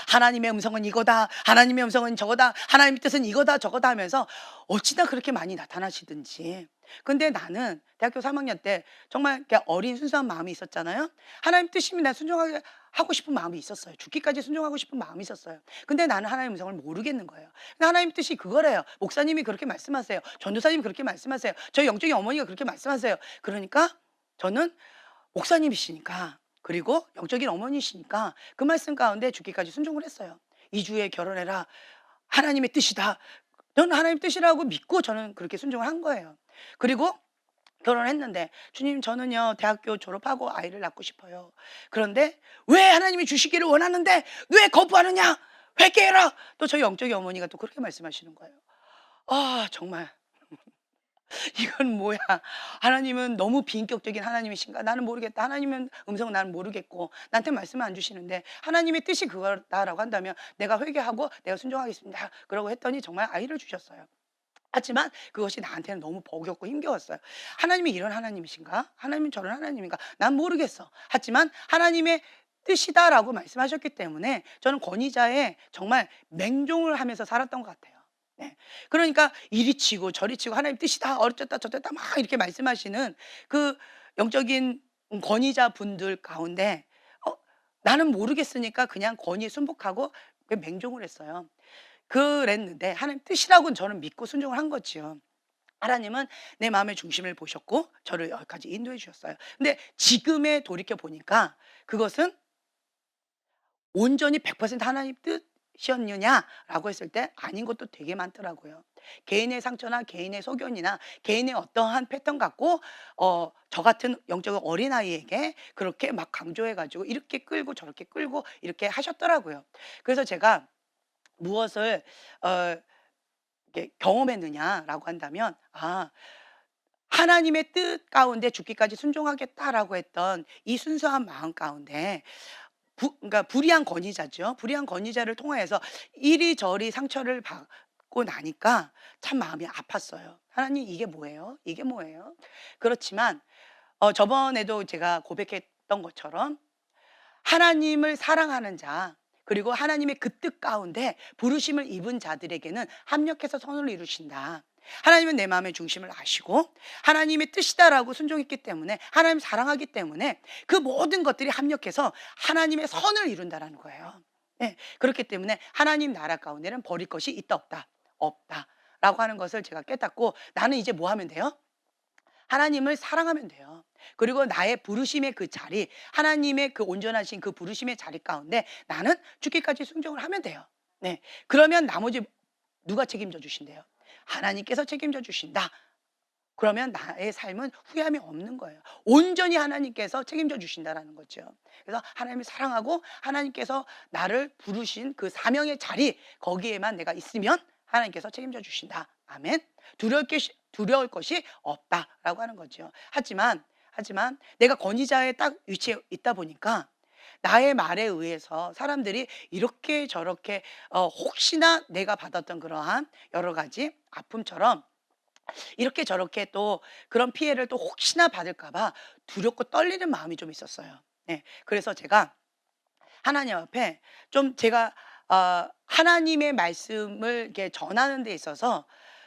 하나님의 음성은 이거다. 하나님의 음성은 저거다. 하나님의 뜻은 이거다 저거다 하면서 어찌나 그렇게 많이 나타나시든지. 근데 나는 대학교 3 학년 때 정말 이렇게 어린 순수한 마음이 있었잖아요. 하나님 뜻이면 난 순종하게 하고 싶은 마음이 있었어요. 죽기까지 순종하고 싶은 마음이 있었어요. 근데 나는 하나님의 음성을 모르겠는 거예요. 근데 하나님 뜻이 그거래요. 목사님이 그렇게 말씀하세요. 전도사님이 그렇게 말씀하세요. 저희 영적인 어머니가 그렇게 말씀하세요. 그러니까 저는 목사님이시니까 그리고 영적인 어머니시니까 그 말씀 가운데 죽기까지 순종을 했어요. "이 주에 결혼해라. 하나님의 뜻이다." 저는 하나님 뜻이라고 믿고 저는 그렇게 순종을 한 거예요. 그리고 결혼을 했는데 "주님 저는요 대학교 졸업하고 아이를 낳고 싶어요. 그런데 왜 하나님이 주시기를 원하는데 왜 거부하느냐? 회개해라." 또 저희 영적인 어머니가 또 그렇게 말씀하시는 거예요. 아 정말 이건 뭐야? 하나님은 너무 비인격적인 하나님이신가? 나는 모르겠다. 하나님은 음성은 나는 모르겠고 나한테 말씀을 안 주시는데 하나님의 뜻이 그거다라고 한다면 내가 회개하고 내가 순종하겠습니다. 그러고 했더니 정말 아이를 주셨어요. 하지만 그것이 나한테는 너무 버겁고 힘겨웠어요. 하나님이 이런 하나님이신가? 하나님은 저런 하나님인가? 난 모르겠어. 하지만 하나님의 뜻이다라고 말씀하셨기 때문에 저는 권위자의 정말 맹종을 하면서 살았던 것 같아요. 네. 그러니까 이리 치고 저리 치고 하나님 뜻이다. 어쩌다 저쩌다 막 이렇게 말씀하시는 그 영적인 권위자 분들 가운데 어 나는 모르겠으니까 그냥 권위에 순복하고 그 맹종을 했어요. 그랬는데 하나님 뜻이라고는 저는 믿고 순종을 한 거지요. 하나님은 내 마음의 중심을 보셨고 저를 여기까지 인도해 주셨어요. 근데 지금에 돌이켜 보니까 그것은 온전히 100% 하나님 뜻이었느냐라고 했을 때 아닌 것도 되게 많더라고요. 개인의 상처나 개인의 소견이나 개인의 어떠한 패턴 갖고 저 같은 영적인 어린아이에게 그렇게 막 강조해 가지고 이렇게 끌고 저렇게 끌고 이렇게 하셨더라고요. 그래서 제가 무엇을 어 이렇게 경험했느냐라고 한다면 하나님의 뜻 가운데 죽기까지 순종하겠다라고 했던 이 순수한 마음 가운데 그러니까 불의한 권위자죠. 불의한 권위자를 통하여서 이리저리 상처를 받고 나니까 참 마음이 아팠어요. '하나님 이게 뭐예요? 이게 뭐예요?' 그렇지만 저번에도 제가 고백했던 것처럼 하나님을 사랑하는 자 그리고 하나님의 그 뜻 가운데 부르심을 입은 자들에게는 합력해서 선을 이루신다. 하나님은 내 마음의 중심을 아시고 하나님의 뜻이다라고 순종했기 때문에 하나님 사랑하기 때문에 그 모든 것들이 합력해서 하나님의 선을 이룬다라는 거예요. 네, 그렇기 때문에 하나님 나라 가운데는 버릴 것이 있다 없다. 없다라고 하는 것을 제가 깨닫고 나는 이제 뭐 하면 돼요? 하나님을 사랑하면 돼요. 그리고 나의 부르심의 그 자리, 하나님의 그 온전하신 그 부르심의 자리 가운데 나는 죽기까지 순종을 하면 돼요. 네. 그러면 나머지 누가 책임져 주신대요? 하나님께서 책임져 주신다. 그러면 나의 삶은 후회함이 없는 거예요. 온전히 하나님께서 책임져 주신다라는 거죠. 그래서 하나님을 사랑하고 하나님께서 나를 부르신 그 사명의 자리 거기에만 내가 있으면 하나님께서 책임져 주신다. 아멘. 두려울 것이 없다라고 하는 거죠. 하지만 내가 권위자에 딱 위치해 있다 보니까 나의 말에 의해서 사람들이 이렇게 저렇게 혹시나 내가 받았던 그러한 여러 가지 아픔처럼 이렇게 저렇게 또 그런 피해를 또 혹시나 받을까 봐 두렵고 떨리는 마음이 좀 있었어요. 네. 그래서 제가 하나님 앞에 좀 제가 하나님의 말씀을 이렇게 전하는 데 있어서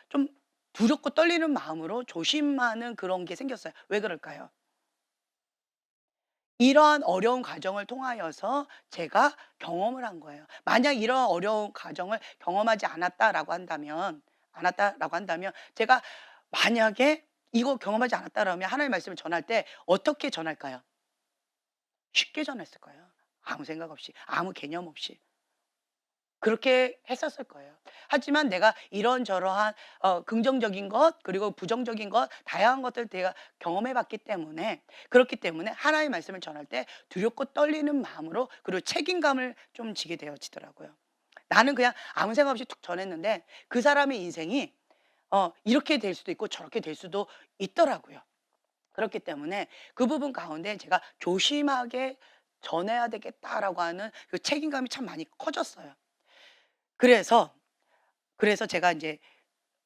좀 두렵고 떨리는 마음으로 조심하는 그런 게 생겼어요. 왜 그럴까요? 이러한 어려운 과정을 통하여서 제가 경험을 한 거예요. 만약 이런 어려운 과정을 경험하지 않았다라고 한다면 제가 만약에 이거 경험하지 않았다 그러면 하나님의 말씀을 전할 때 어떻게 전할까요? 쉽게 전했을 거예요. 아무 생각 없이, 아무 개념 없이. 그렇게 했었을 거예요. 하지만 내가 이런저러한 긍정적인 것 그리고 부정적인 것 다양한 것들 내가 경험해 봤기 때문에 그렇기 때문에 하나님의 말씀을 전할 때 두렵고 떨리는 마음으로 그리고 책임감을 좀 지게 되어지더라고요. 나는 그냥 아무 생각 없이 툭 전했는데 그 사람의 인생이 이렇게 될 수도 있고 저렇게 될 수도 있더라고요. 그렇기 때문에 그 부분 가운데 제가 '조심하게 전해야 되겠다.'라고 하는 그 책임감이 참 많이 커졌어요. 그래서 제가 인제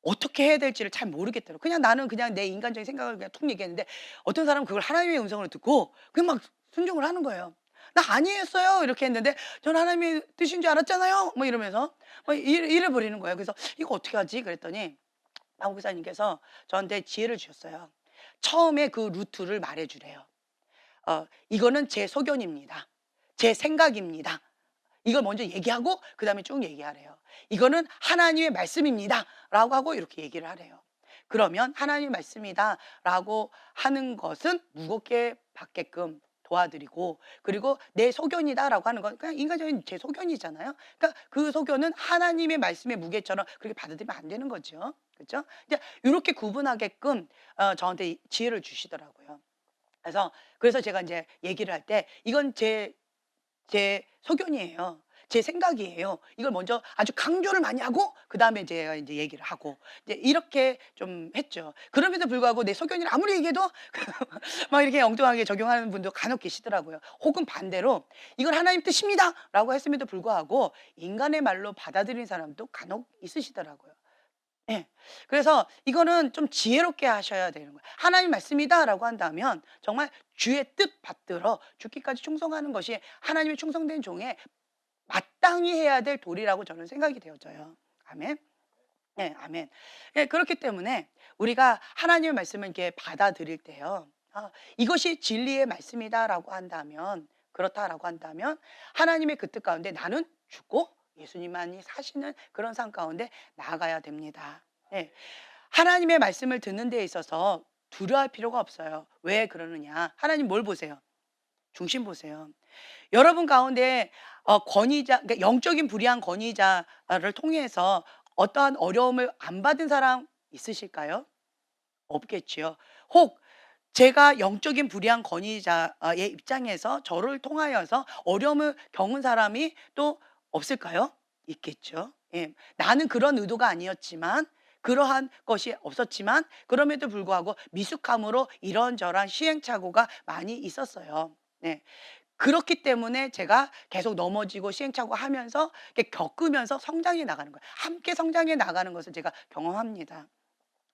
어떻게 해야 될지를 잘 모르겠더라고요. 그냥 나는 그냥 내 인간적인 생각을 그냥 툭 얘기했는데 어떤 사람은 그걸 하나님의 음성으로 듣고 그냥 막 순종을 하는 거예요. "나 아니었어요." 이렇게 했는데 "전 하나님의 뜻인 줄 알았잖아요." 뭐 이러면서 막 이래 버리는 거예요. 그래서 '이거 어떻게 하지?' 그랬더니 박 목사님께서 저한테 지혜를 주셨어요. 처음에 그 루트를 말해 주래요. "이거는 제 소견입니다. 제 생각입니다." 이걸 먼저 얘기하고 그다음에 쭉 얘기하래요. "이거는 하나님의 말씀입니다."라고 하고 이렇게 얘기를 하래요. 그러면 "하나님의 말씀이다."라고 하는 것은 무겁게 받게끔 도와드리고 그리고 "내 소견이다."라고 하는 건 그냥 인간적인 제 소견이잖아요. 그러니까 그 소견은 하나님의 말씀의 무게처럼 그렇게 받아들이면 안 되는 거죠. 그죠? 이제 요렇게 구분하게끔 저한테 이 지혜를 주시더라고요. 그래서 제가 인제 얘기를 할 때 "이건 제 소견이에요. 제 생각이에요." 이걸 먼저 아주 강조를 많이 하고 그다음에 제가 인제 얘기를 하고 이제 이렇게 좀 했죠. 그럼에도 불구하고 내 소견이라 아무리 얘기해도 막 이렇게 엉뚱하게 적용하는 분도 간혹 계시더라고요. 혹은 반대로 "이건 하나님 뜻입니다."라고 했음에도 불구하고 인간의 말로 받아들이는 사람도 간혹 있으시더라고요. 예. 그래서 이거는 좀 지혜롭게 하셔야 되는 거예요. "하나님 말씀이다."라고 한다면 정말 주의 뜻 받들어 죽기까지 충성하는 것이 하나님의 충성된 종의 마땅히 해야 될 도리라고 저는 생각이 되어져요. 아멘. 네, 아멘. 예, 그렇기 때문에 우리가 하나님의 말씀을 이렇게 받아들일 때요. '이것이 진리의 말씀이다.'라고 한다면 그렇다라고 한다면 하나님의 그 뜻 가운데 나는 죽고 예수님만이 사시는 그런 삶 가운데 나아가야 됩니다. 예. 하나님의 말씀을 듣는 데 있어서 두려워할 필요가 없어요. 왜 그러느냐? 하나님 뭘 보세요? 중심 보세요. 여러분 가운데 권위자 그러니까 영적인 불의한 권위자를 통해서 어떠한 어려움을 안 받은 사람 있으실까요? 없겠지요. 혹 제가 영적인 불의한 권위자의 입장에서 저를 통하여서 어려움을 겪은 사람이 또 없을까요? 있겠죠. 예. 나는 그런 의도가 아니었지만 그러한 것이 없었지만 그럼에도 불구하고 미숙함으로 이런저런 시행착오가 많이 있었어요. 네. 그렇기 때문에 제가 계속 넘어지고 시행착오하면서 이렇게 겪으면서 성장해 나가는 거예요. 함께 성장해 나가는 것을 제가 경험합니다.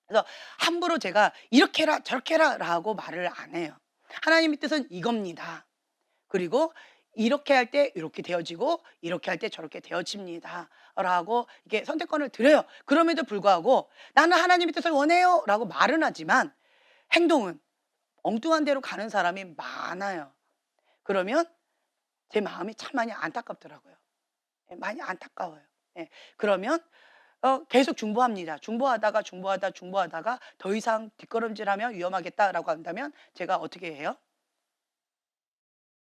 그래서 함부로 제가 "이렇게 해라. 저렇게 해라."라고 말을 안 해요. 하나님의 뜻은 이겁니다. 그리고 "이렇게 할 때 이렇게 되어지고 이렇게 할 때 저렇게 되어집니다."라고 이렇게 선택권을 드려요. 그럼에도 불구하고 "나는 하나님의 뜻을 원해요."라고 말은 하지만 행동은 엉뚱한 데로 가는 사람이 많아요. 그러면 제 마음이 참 많이 안타깝더라고요. 예, 많이 안타까워요. 예. 그러면 계속 중보합니다. 중보하다가 더 이상 뒷걸음질하면 위험하겠다라고 한다면 제가 어떻게 해요?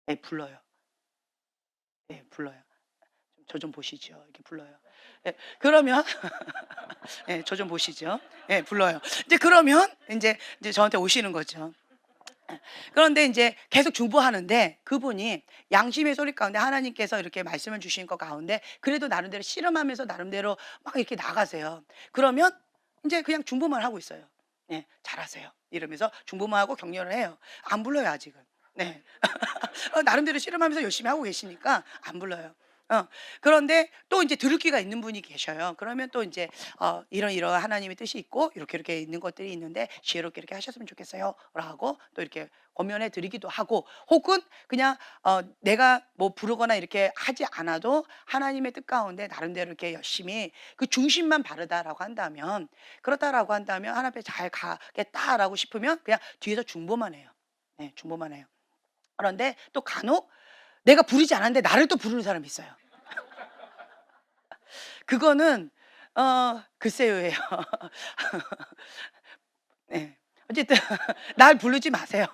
예, 불러요. 예, 불러요. 저 좀 보시죠. 이렇게 불러요. 예. 그러면 예, 저 좀 보시죠. 예, 불러요. 이제 그러면 이제 저한테 오시는 거죠. 예. 그런데 인제 계속 중보하는데 그분이 양심의 소리 가운데 하나님께서 이렇게 말씀을 주신 것 가운데 그래도 나름대로 씨름하면서 나름대로 막 이렇게 나가세요. 그러면 인제 그냥 중보만 하고 있어요. 예. "잘하세요." 이러면서 중보만 하고 격려를 해요. 안 불러요 아직은. 네. 나름대로 씨름하면서 열심히 하고 계시니까 안 불러요. 어. 그런데 또 인제 들을 귀가 있는 분이 계셔요. 그러면 또 인제 "이러이러한 하나님의 뜻이 있고 이렇게 있는 것들이 있는데 지혜롭게 이렇게 하셨으면 좋겠어요."라고 또 이렇게 권면해 드리기도 하고 혹은 그냥 내가 뭐 부르거나 이렇게 하지 않아도 하나님의 뜻 가운데 나름대로 이렇게 열심히 그 중심만 바르다라고 한다면 그렇다라고 한다면 '하나님 앞에 잘 가겠다.'라고 싶으면 그냥 뒤에서 중보만 해요. 네, 중보만 해요. 그런데 또 간혹 내가 부르지 않았는데 나를 또 부르는 사람이 있어요. 그거는 글쎄요예요. 네. 어쨌든 날 부르지 마세요.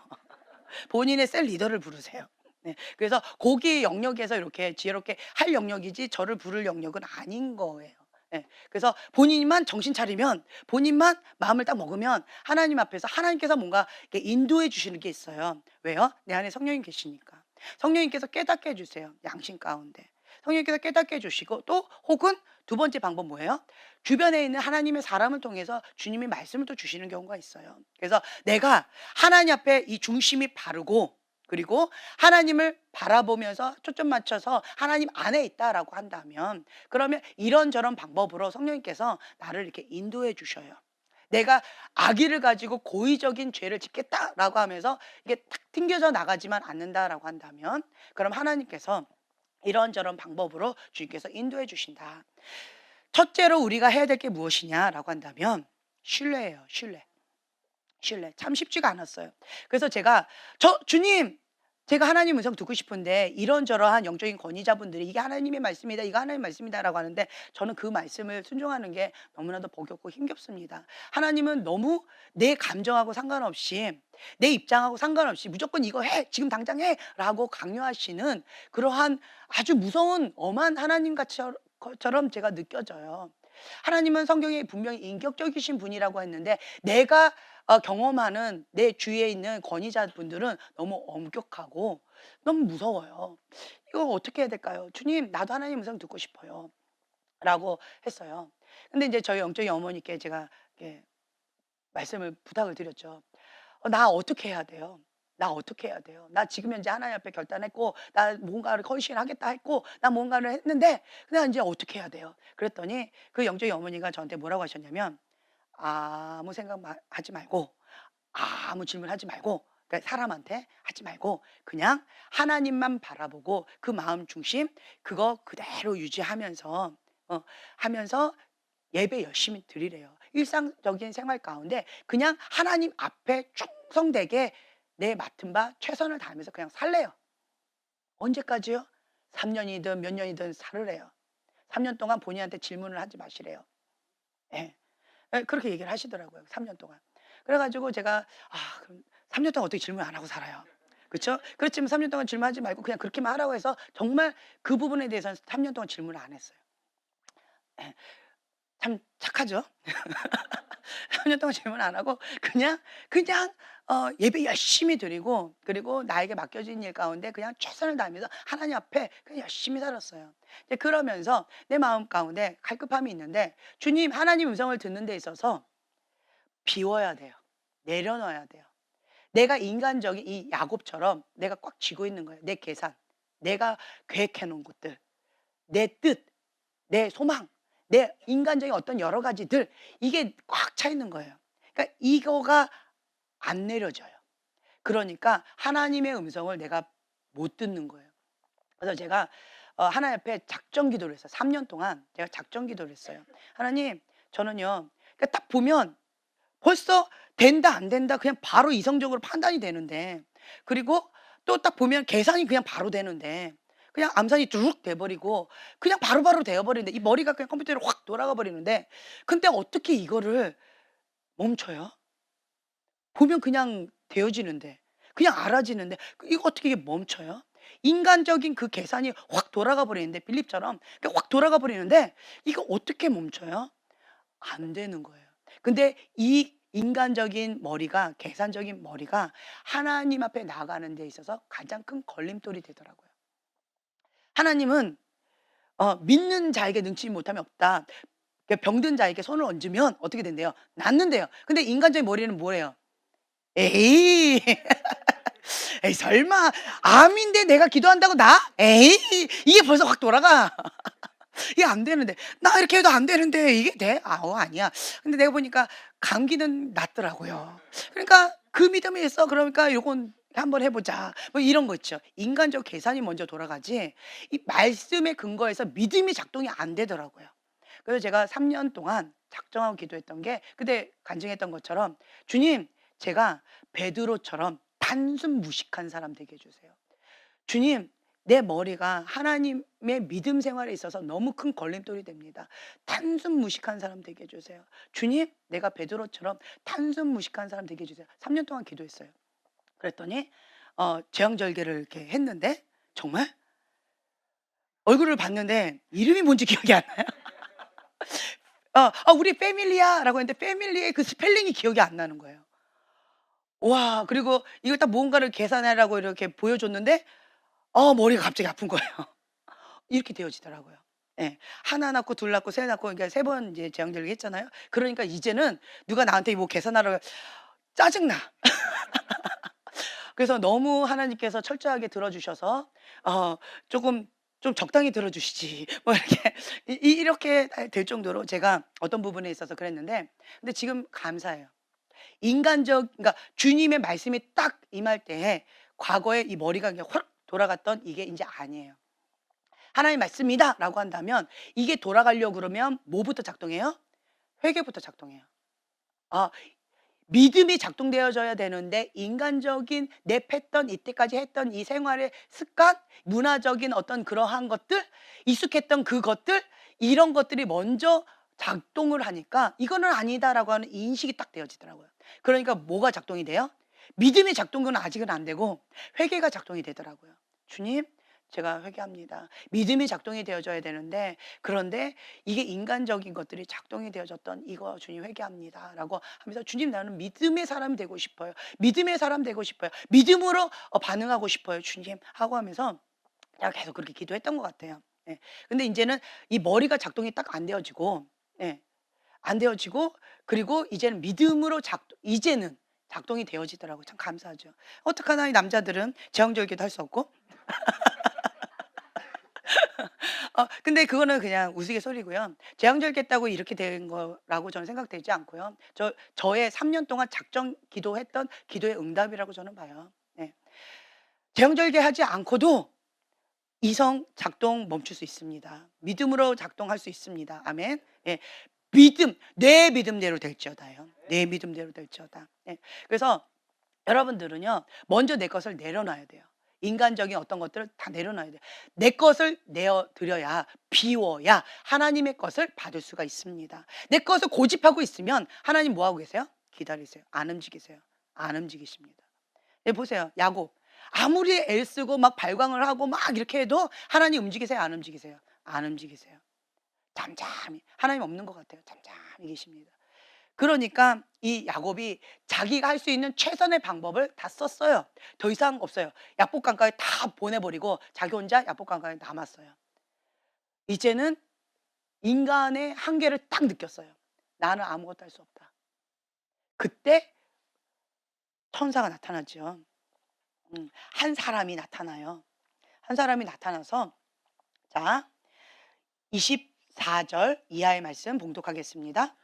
본인의 셀 리더를 부르세요. 네. 그래서 거기 영역에서 이렇게 지혜롭게 할 영역이지 저를 부를 영역은 아닌 거예요. 예. 그래서 본인만 정신 차리면 본인만 마음을 딱 먹으면 하나님 앞에서 하나님께서 뭔가 이렇게 인도해 주시는 게 있어요. 왜요? 내 안에 성령님 계시니까. 성령님께서 깨닫게 해 주세요, 양심 가운데. 성령님께서 깨닫게 해 주시고 또 혹은 두 번째 방법 뭐예요? 주변에 있는 하나님의 사람을 통해서 주님이 말씀을 또 주시는 경우가 있어요. 그래서 내가 하나님 앞에 이 중심이 바르고 그리고 하나님을 바라보면서 초점 맞춰서 하나님 안에 있다라고 한다면 그러면 이런저런 방법으로 성령님께서 나를 이렇게 인도해 주셔요. 내가 악의를 가지고 고의적인 죄를 짓겠다라고 하면서 이게 탁 튕겨져 나가지만 않는다라고 한다면 그럼 하나님께서 이런저런 방법으로 주님께서 인도해 주신다. 첫째로 우리가 해야 될 게 무엇이냐라고 한다면 신뢰예요, 신뢰. 신뢰. 참 쉽지가 않았어요. 그래서 제가 주님, 제가 하나님 음성 듣고 싶은데 이런저러한 영적인 권위자분들이 "이게 하나님의 말씀이다. 이거 하나님의 말씀이다."라고 하는데 저는 그 말씀을 순종하는 게 너무나도 버겁고 힘겹습니다. 하나님은 너무 내 감정하고 상관없이 내 입장하고 상관없이 "무조건 이거 해. 지금 당장 해."라고 강요하시는 그러한 아주 무서운 엄한 하나님 처럼 제가 느껴져요. 하나님은 성경에 분명히 인격적이신 분이라고 했는데 내가 경험하는 내 주위에 있는 권위자분들은 너무 엄격하고 너무 무서워요. 이거 어떻게 해야 될까요? "주님, 나도 하나님 음성 듣고 싶어요." 라고 했어요. 근데 인제 저희 영적인 어머니께 제가 이렇게 말씀을 부탁을 드렸죠. 나 어떻게 해야 돼요? 나 어떻게 해야 돼요? 나 지금 현재 하나님 앞에 결단했고 나 뭔가를 헌신하겠다 했고 나 뭔가를 했는데 나 인제 어떻게 해야 돼요?" 그랬더니 그 영적인 어머니가 저한테 뭐라고 하셨냐면 아무 생각 하지 말고 아무 질문하지 말고 그러니까 사람한테 하지 말고 그냥 하나님만 바라보고 그 마음 중심 그거 그대로 유지하면서 하면서 예배 열심히 드리래요. 일상적인 생활 가운데 그냥 하나님 앞에 충성되게 내 맡은 바 최선을 다하면서 그냥 살래요. 언제까지요? 3 년이든 몇 년이든 살으래요. 3년 동안 본인한테 질문을 하지 마시래요. 예. 예, 그렇게 얘기를 하시더라고요 3년 동안. 그래 가지고 제가 그럼 3년 동안 어떻게 질문 안 하고 살아요. 그쵸? 그렇지만 3년 동안 질문하지 말고 그냥 그렇게만 하라고 해서 정말 그 부분에 대해서는 3년 동안 질문을 안 했어요. 예. 참 착하죠? 3년 동안 질문 안 하고 그냥 예배 열심히 드리고 그리고 나에게 맡겨진 일 가운데 그냥 최선을 다하면서 하나님 앞에 그냥 열심히 살았어요. 이제 그러면서 내 마음 가운데 갈급함이 있는데 주님 하나님 음성을 듣는 데 있어서 비워야 돼요. 내려놔야 돼요. 내가 인간적인 이 야곱처럼 내가 꽉 쥐고 있는 거예요. 내 계산, 내가 계획해 놓은 것들, 내 뜻, 내 소망, 내 인간적인 어떤 여러 가지들 이게 꽉 차 있는 거예요. 그러니까 이거가 안 내려져요. 그러니까 하나님의 음성을 내가 못 듣는 거예요. 그래서 제가 하나님 앞에 작정 기도를 했어요. 3년 동안 제가 작정 기도를 했어요. "하나님 저는요" 그러니까 딱 보면 벌써 된다 안 된다 그냥 바로 이성적으로 판단이 되는데 그리고 또 딱 보면 계산이 그냥 바로 되는데 그냥 암산이 쭉 돼 버리고 그냥 바로바로 되어 버리는데 이 머리가 그냥 컴퓨터로 확 돌아가 버리는데 근데 어떻게 이거를 멈춰요? 보면 그냥 되어지는데 그냥 알아지는데 이거 어떻게 이게 멈춰요? 인간적인 그 계산이 확 돌아가 버리는데 빌립처럼 확 돌아가 버리는데 이거 어떻게 멈춰요? 안 되는 거예요. 근데 이 인간적인 머리가 계산적인 머리가 하나님 앞에 나아가는 데 있어서 가장 큰 걸림돌이 되더라고요. 하나님은 믿는 자에게 능치 못함이 없다. 병든 자에게 손을 얹으면 어떻게 된대요? 낫는데요. 근데 인간적인 머리는 뭐래요? 에이. 에이 설마 암인데 내가 기도한다고 나? 에이 이게 벌써 확 돌아가. 이게 안 되는데 나 이렇게 해도 안 되는데 이게 돼? 아니야. 근데 내가 보니까 감기는 낫더라고요. 그러니까 그 믿음이 있어. 그러니까 요건 한번 해보자. 뭐 이런 거 있죠. 인간적 계산이 먼저 돌아가지 이 말씀에 근거해서 믿음이 작동이 안 되더라고요. 그래서 제가 3년 동안 작정하고 기도했던 게 그때 간증했던 것처럼 주님 제가 베드로처럼 단순 무식한 사람 되게 해 주세요. 주님 내 머리가 하나님의 믿음 생활에 있어서 너무 큰 걸림돌이 됩니다. 단순 무식한 사람 되게 해 주세요. 주님 내가 베드로처럼 단순 무식한 사람 되게 해 주세요. 3년 동안 기도했어요. 그랬더니 제왕절개를 이렇게 했는데 정말 얼굴을 봤는데 이름이 뭔지 기억이 안 나요. 우리 패밀리야라고 했는데 패밀리의 그 스펠링이 기억이 안 나는 거예요. 와 그리고 이걸 딱 뭔가를 계산하라고 이렇게 보여줬는데 머리가 갑자기 아픈 거예요. 이렇게 되어지더라고요. 예. 하나 낳고 둘 낳고 셋 낳고 그러니까 3번 이제 제왕절개 했잖아요. 그러니까 이제는 누가 나한테 뭐 계산하라고 짜증나. 그래서 너무 하나님께서 철저하게 들어 주셔서 조금 좀 적당히 들어 주시지. 뭐 이렇게 이렇게 될 정도로 제가 어떤 부분에 있어서 그랬는데 근데 지금 감사해요. 그러니까 주님의 말씀이 딱 임할 때에 과거에 이 머리가 그냥 확 돌아갔던 이게 인제 아니에요. 하나님 말씀이다라고 한다면 이게 돌아가려고 그러면 뭐부터 작동해요? 회개부터 작동해요. 아 믿음이 작동되어져야 되는데 인간적인 내 패턴 이때까지 했던 이 생활의 습관, 문화적인 어떤 그러한 것들, 익숙했던 그것들 이런 것들이 먼저 작동을 하니까 '이거는 아니다.'라고 하는 인식이 딱 되어지더라고요. 그러니까 뭐가 작동이 돼요? 믿음이 작동은 아직은 안 되고 회개가 작동이 되더라고요. "주님 제가 회개합니다." 믿음이 작동이 되어져야 되는데 그런데 이게 인간적인 것들이 작동이 되어졌던 "이거 주님 회개합니다."라고 하면서 "주님 나는 믿음의 사람이 되고 싶어요. 믿음의 사람 되고 싶어요. 믿음으로 반응하고 싶어요 주님." 하고 하면서 제가 계속 그렇게 기도했던 것 같아요. 예. 근데 인제는 이 머리가 작동이 딱 안 되어지고 예. 안 되어지고 그리고 이제는 믿음으로 이제는 작동이 되어지더라고요. 참 감사하죠. 어떡하나 이 남자들은 제왕절개도 할 수 없고. 근데 그거는 그냥 우스갯소리고요. 제왕절개했다고 이렇게 된 거라고 저는 생각되지 않고요. 저의 3년 동안 작정 기도했던 기도의 응답이라고 저는 봐요. 네. 제왕절개하지 않고도 이성 작동 멈출 수 있습니다. 믿음으로 작동할 수 있습니다. 아멘. 예. 내 믿음대로 될지어다요. 내 믿음대로 될지어다. 예. 그래서 여러분들은요. 먼저 내 것을 내려놔야 돼요. 인간적인 어떤 것들을 다 내려놔야 돼요. 내 것을 내어 드려야 비워야 하나님의 것을 받을 수가 있습니다. 내 것을 고집하고 있으면 하나님 뭐 하고 계세요? 기다리세요. 안 움직이세요. 안 움직이십니다. 네 보세요. 야곱. 아무리 애쓰고 막 발광을 하고 막 이렇게 해도 하나님 움직이세요? 안 움직이세요? 안 움직이세요. 잠잠히 하나님 없는 것 같아요. 잠잠히 계십니다. 그러니까 이 야곱이 자기가 할 수 있는 최선의 방법을 다 썼어요. 더 이상 없어요. 야복강가에 다 보내버리고 자기 혼자 야복강가에 남았어요. 이제는 인간의 한계를 딱 느꼈어요. 나는 아무것도 할 수 없다. 그때 천사가 나타나죠. 한 사람이 나타나요. 한 사람이 나타나서 자 24절 이하의 말씀 봉독하겠습니다.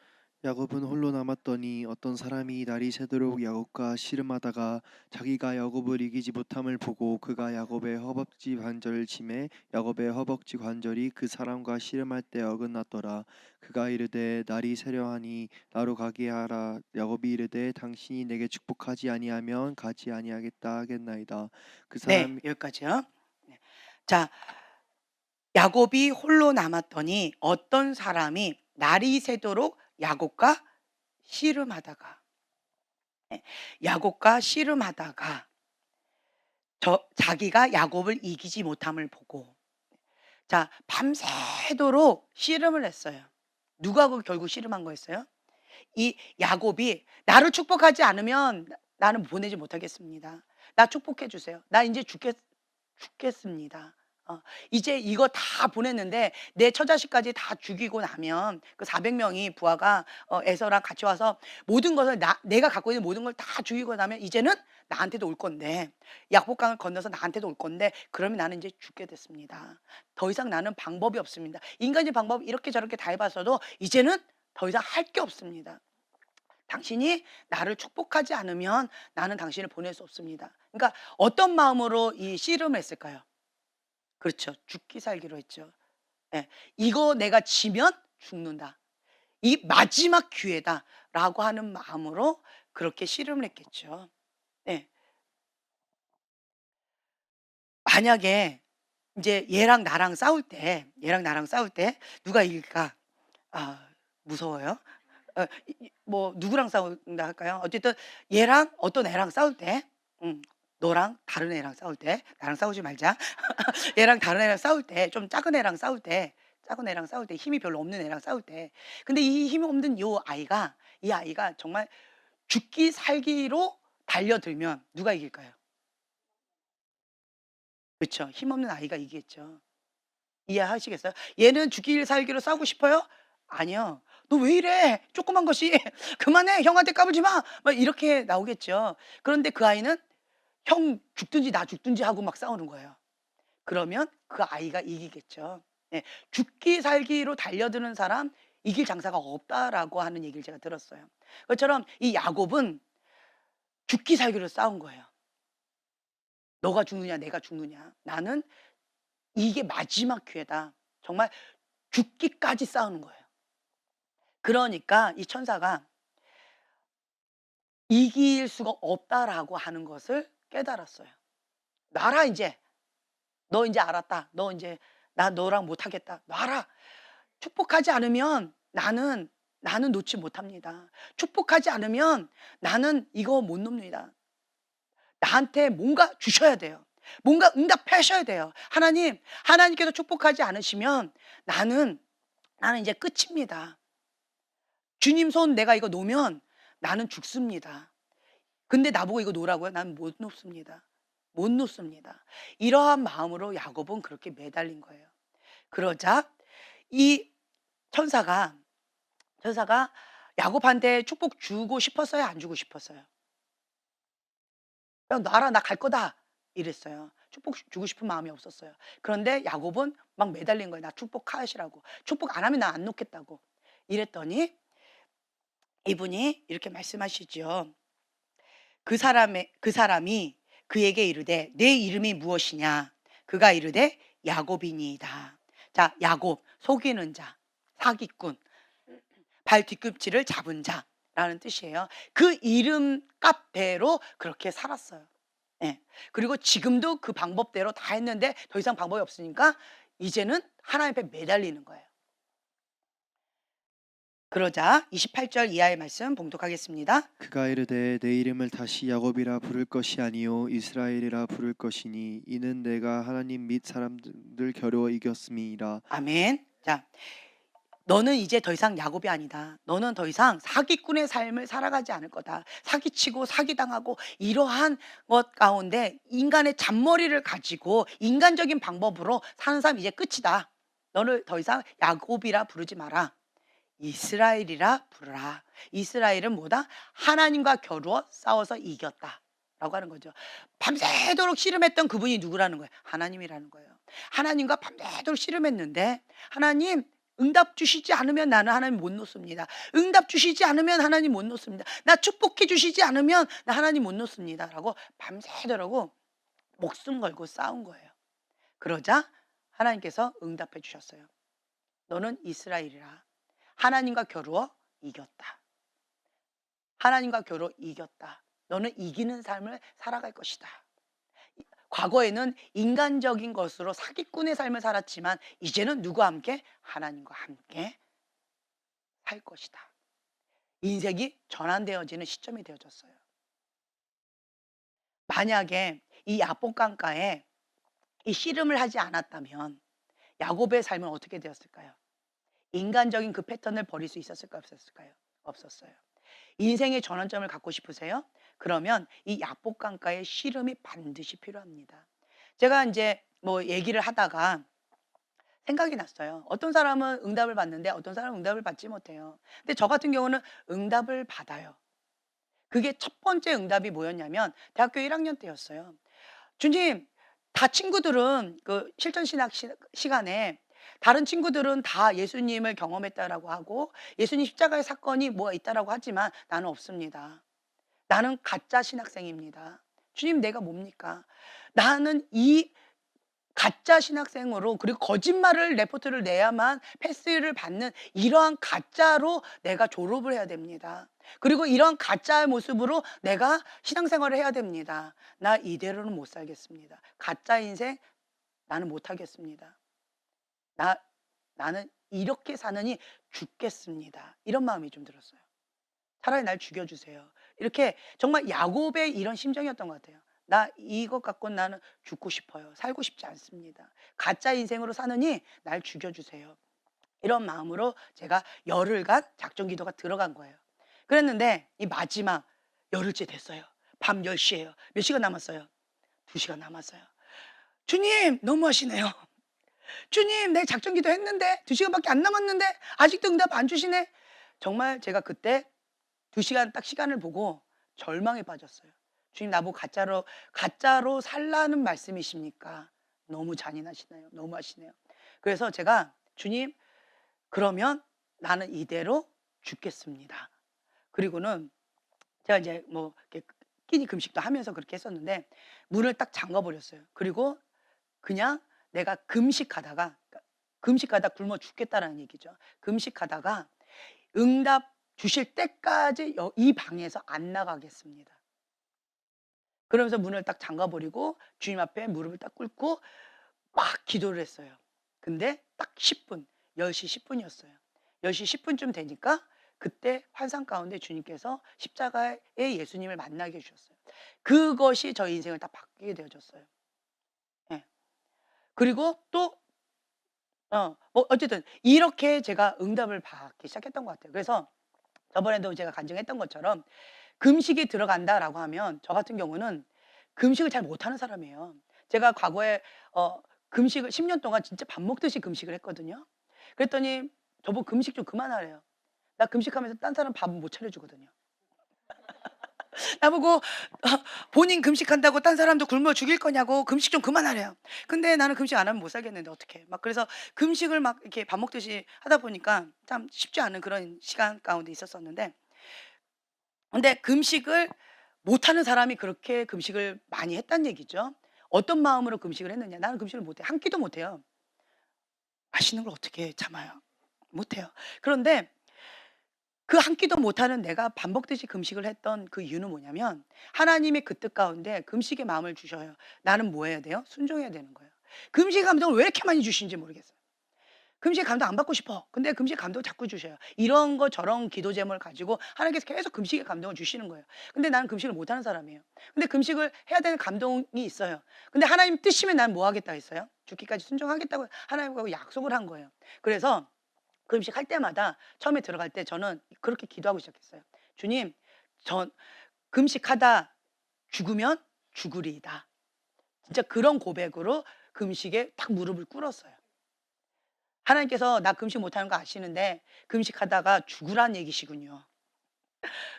야곱은 홀로 남았더니 어떤 사람이 날이 새도록 야곱과 씨름하다가 자기가 야곱을 이기지 못함을 보고 그가 야곱의 허벅지 관절을 치매 야곱의 허벅지 관절이 그 사람과 씨름할 때 어긋났더라. 그가 이르되 날이 새려하니 나로 가게 하라. 야곱이 이르되 당신이 내게 축복하지 아니하면 가지 아니하겠다 하겠나이다. 그
네.
사람
여기까지요. 네. 자 야곱이 홀로 남았더니 어떤 사람이 날이 새도록 야곱과 씨름하다가 예 야곱과 씨름하다가 자기가 야곱을 이기지 못함을 보고 자 밤새도록 씨름을 했어요. 누가 그 결국 씨름한 거였어요? 이 야곱이 "나를 축복하지 않으면 나는 보내지 못하겠습니다. 나 축복해 주세요. 나 인제 죽겠습니다. 이제 이거 다 보냈는데 내 처자식까지 다 죽이고 나면 그 400 명이 부하가 에서랑 같이 와서 모든 것을 내가 갖고 있는 모든 걸 다 죽이고 나면 이제는 나한테도 올 건데 약복강을 건너서 나한테도 올 건데 그러면 나는 이제 죽게 됐습니다. 더 이상 나는 방법이 없습니다. 인간의 방법 이렇게 저렇게 다 해 봤어도 이제는 더 이상 할 게 없습니다. 당신이 나를 축복하지 않으면 나는 당신을 보낼 수 없습니다." 그러니까 어떤 마음으로 이 씨름을 했을까요? 그렇죠. 죽기 살기로 했죠. 예. '이거 내가 지면 죽는다. 이 마지막 기회다.'라고 하는 마음으로 그렇게 씨름을 했겠죠. 예. 만약에 인제 얘랑 나랑 싸울 때 누가 이길까? 아 무서워요. 뭐 누구랑 싸운다 할까요? 어쨌든 얘랑 어떤 애랑 싸울 때 너랑 다른 애랑 싸울 때 나랑 싸우지 말자. 얘랑 다른 애랑 싸울 때 좀 작은 애랑 싸울 때 힘이 별로 없는 애랑 싸울 때 근데 이 힘이 없는 이 아이가 정말 죽기 살기로 달려들면 누가 이길까요? 그쵸. 힘없는 아이가 이기겠죠. 이해하시겠어요? 얘는 죽기 살기로 싸우고 싶어요? 아니요. "너 왜 이래? 조그만 것이. 그만해. 형한테 까불지 마." 막 이렇게 나오겠죠. 그런데 그 아이는 형 죽든지 나 죽든지 하고 막 싸우는 거예요. 그러면 그 아이가 이기겠죠. 예. "죽기 살기로 달려드는 사람 이길 장사가 없다."라고 하는 얘기를 제가 들었어요. 그것처럼 이 야곱은 죽기 살기로 싸운 거예요. "너가 죽느냐 내가 죽느냐. 나는 이게 마지막 기회다." 정말 죽기까지 싸우는 거예요. 그러니까 이 천사가 '이길 수가 없다.'라고 하는 것을 깨달았어요. "놔라 인제. 너 인제 알았다. 너 인제 나 너랑 못 하겠다. 놔라. 축복하지 않으면 나는 놓지 못합니다. 축복하지 않으면 나는 이거 못 놓습니다. 나한테 뭔가 주셔야 돼요. 뭔가 응답하셔야 돼요. 하나님께서 축복하지 않으시면 나는 이제 끝입니다. 주님 손 내가 이거 놓으면 나는 죽습니다. 근데 나보고 이거 놓으라고요? 난 못 놓습니다. 못 놓습니다." 이러한 마음으로 야곱은 그렇게 매달린 거예요. 그러자 이 천사가 천사가 야곱한테 축복 주고 싶었어요? 안 주고 싶었어요? "야 놔라. 나 갈 거다." 이랬어요. 축복 주고 싶은 마음이 없었어요. 그런데 야곱은 막 매달린 거예요. 나 축복하시라고. 축복 안 하면 나 안 놓겠다고. 이랬더니 이분이 이렇게 말씀하시죠. 그 사람이 그에게 이르되 "내 이름이 무엇이냐?" 그가 이르되 "야곱이니이다." 자, 야곱 속이는 자, 사기꾼, 발 뒤꿈치를 잡은 자라는 뜻이에요. 그 이름값대로 그렇게 살았어요. 예. 그리고 지금도 그 방법대로 다 했는데 더 이상 방법이 없으니까 이제는 하나님 앞에 매달리는 거예요. 그러자 28절 이하의 말씀 봉독하겠습니다.
그가 이르되 내 이름을 다시 야곱이라 부를 것이 아니요 이스라엘이라 부를 것이니 이는 내가 하나님 및 사람들 겨루어 이겼음이니라.
아멘. 자, 너는 이제 더 이상 야곱이 아니다. 너는 더 이상 사기꾼의 삶을 살아가지 않을 거다. 사기치고 사기당하고 이러한 것 가운데 인간의 잔머리를 가지고 인간적인 방법으로 사는 사람 이제 끝이다. 너를 더 이상 야곱이라 부르지 마라. 이스라엘이라 부르라. 이스라엘은 뭐다? 하나님과 겨루어 싸워서 이겼다. 라고 하는 거죠. 밤새도록 씨름했던 그분이 누구라는 거예요? 하나님이라는 거예요. 하나님과 밤새도록 씨름했는데 하나님 응답 주시지 않으면 나는 하나님 못 놓습니다. 응답 주시지 않으면 하나님 못 놓습니다. 나 축복해 주시지 않으면 나 하나님 못 놓습니다. 라고 밤새도록 목숨 걸고 싸운 거예요. 그러자 하나님께서 응답해 주셨어요. 너는 이스라엘이라. 하나님과 겨루어 이겼다. 하나님과 겨루어 이겼다. 너는 이기는 삶을 살아갈 것이다. 과거에는 인간적인 것으로 사기꾼의 삶을 살았지만 이제는 누구와 함께? 하나님과 함께 살 것이다. 인생이 전환되어지는 시점이 되어졌어요. 만약에 이 야복강가에 이 씨름을 하지 않았다면 야곱의 삶은 어떻게 되었을까요? 인간적인 그 패턴을 버릴 수 있었을까요? 없었을까요? 없었어요. 인생의 전환점을 갖고 싶으세요? 그러면 이 야복강가의 씨름이 반드시 필요합니다. 제가 이제 뭐 얘기를 하다가 생각이 났어요. 어떤 사람은 응답을 받는데 어떤 사람은 응답을 받지 못해요. 근데 저 같은 경우는 응답을 받아요. 그게 첫 번째 응답이 뭐였냐면 대학교 1학년 때였어요. 주님, 다 친구들은 그 실전 신학 시간에 다른 친구들은 다 예수님을 경험했다라고 하고 예수님 십자가의 사건이 뭐가 있다라고 하지만 나는 없습니다. 나는 가짜 신학생입니다. 주님, 내가 뭡니까? 나는 이 가짜 신학생으로 그리고 거짓말을 레포트를 내야만 패스를 받는 이러한 가짜로 내가 졸업을 해야 됩니다. 그리고 이러한 가짜의 모습으로 내가 신앙생활을 해야 됩니다. 나 이대로는 못 살겠습니다. 가짜 인생 나는 못 하겠습니다. 나 나는 이렇게 사느니 죽겠습니다. 이런 마음이 좀 들었어요. 차라리 날 죽여 주세요. 이렇게 정말 야곱의 이런 심정이었던 것 같아요. 나 이것 갖고 나는 죽고 싶어요. 살고 싶지 않습니다. 가짜 인생으로 사느니 날 죽여 주세요. 이런 마음으로 제가 열흘간 작전 기도가 들어간 거예요. 그랬는데 이 마지막 열흘째 됐어요. 밤 10시예요. 몇 시간 남았어요? 2시간 남았어요. 주님, 너무하시네요. 주님, 내 작전 기도 했는데 2시간밖에 안 남았는데 아직도 응답 안 주시네. 정말 제가 그때 2시간 딱 시간을 보고 절망에 빠졌어요. 주님, 나보고 가짜로 살라는 말씀이십니까? 너무 잔인하시네요. 너무하시네요. 그래서 제가 주님, 그러면 나는 이대로 죽겠습니다. 그리고는 제가 이제 뭐 이렇게 끼니 금식도 하면서 그렇게 했었는데 문을 딱 잠가 버렸어요. 그리고 그냥 내가 금식하다 굶어 죽겠다라는 얘기죠. 금식하다가 응답 주실 때까지 이 방에서 안 나가겠습니다. 그러면서 문을 딱 잠가 버리고 주님 앞에 무릎을 딱 꿇고 막 기도를 했어요. 근데 딱 10분, 10시 10분이었어요. 10시 10분쯤 되니까 그때 환상 가운데 주님께서 십자가에 예수님을 만나게 해 주셨어요. 그것이 저희 인생을 다 바뀌게 되어졌어요. 예. 그리고 또 뭐 어쨌든 이렇게 제가 응답을 받기 시작했던 것 같아요. 그래서 저번에도 제가 간증했던 것처럼 금식이 들어간다라고 하면 저 같은 경우는 금식을 잘 못하는 사람이에요. 제가 과거에 금식을 10년 동안 진짜 밥 먹듯이 금식을 했거든요. 그랬더니 저보고 금식 좀 그만하래요. 나 금식하면서 딴 사람 밥은 못 차려주거든요. 나보고 본인 금식한다고 딴 사람도 굶어 죽일 거냐고 금식 좀 그만하래요. 근데 나는 금식 안 하면 못 살겠는데 어떡해. 막 그래서 금식을 막 이렇게 밥 먹듯이 하다 보니까 참 쉽지 않은 그런 시간 가운데 있었었는데 근데 금식을 못하는 사람이 그렇게 금식을 많이 했단 얘기죠. 어떤 마음으로 금식을 했느냐. 나는 금식을 못해. 한 끼도 못해요. 맛있는 걸 어떻게 참아요. 못해요. 그런데 그 한 끼도 못하는 내가 밥 먹듯이 금식을 했던 그 이유는 뭐냐면 하나님의 그 뜻 가운데 금식의 마음을 주셔요. 나는 뭐 해야 돼요? 순종해야 되는 거예요. 금식의 감동을 왜 이렇게 많이 주시는지 모르겠어요. 금식의 감동 안 받고 싶어. 근데 금식의 감동 자꾸 주셔요. 이런 거 저런 기도 제목을 가지고 하나님께서 계속 금식의 감동을 주시는 거예요. 근데 나는 금식을 못하는 사람이에요. 근데 금식을 해야 되는 감동이 있어요. 근데 하나님 뜻이면 난 뭐 하겠다 했어요? 죽기까지 순종하겠다고 하나님하고 약속을 한 거예요. 그래서 금식할 때마다 처음에 들어갈 때 저는 그렇게 기도하고 시작했어요. 주님, 전 금식하다 죽으면 죽으리이다. 진짜 그런 고백으로 금식에 딱 무릎을 꿇었어요. 하나님께서 나 금식 못하는 거 아시는데 금식하다가 죽으란 얘기시군요.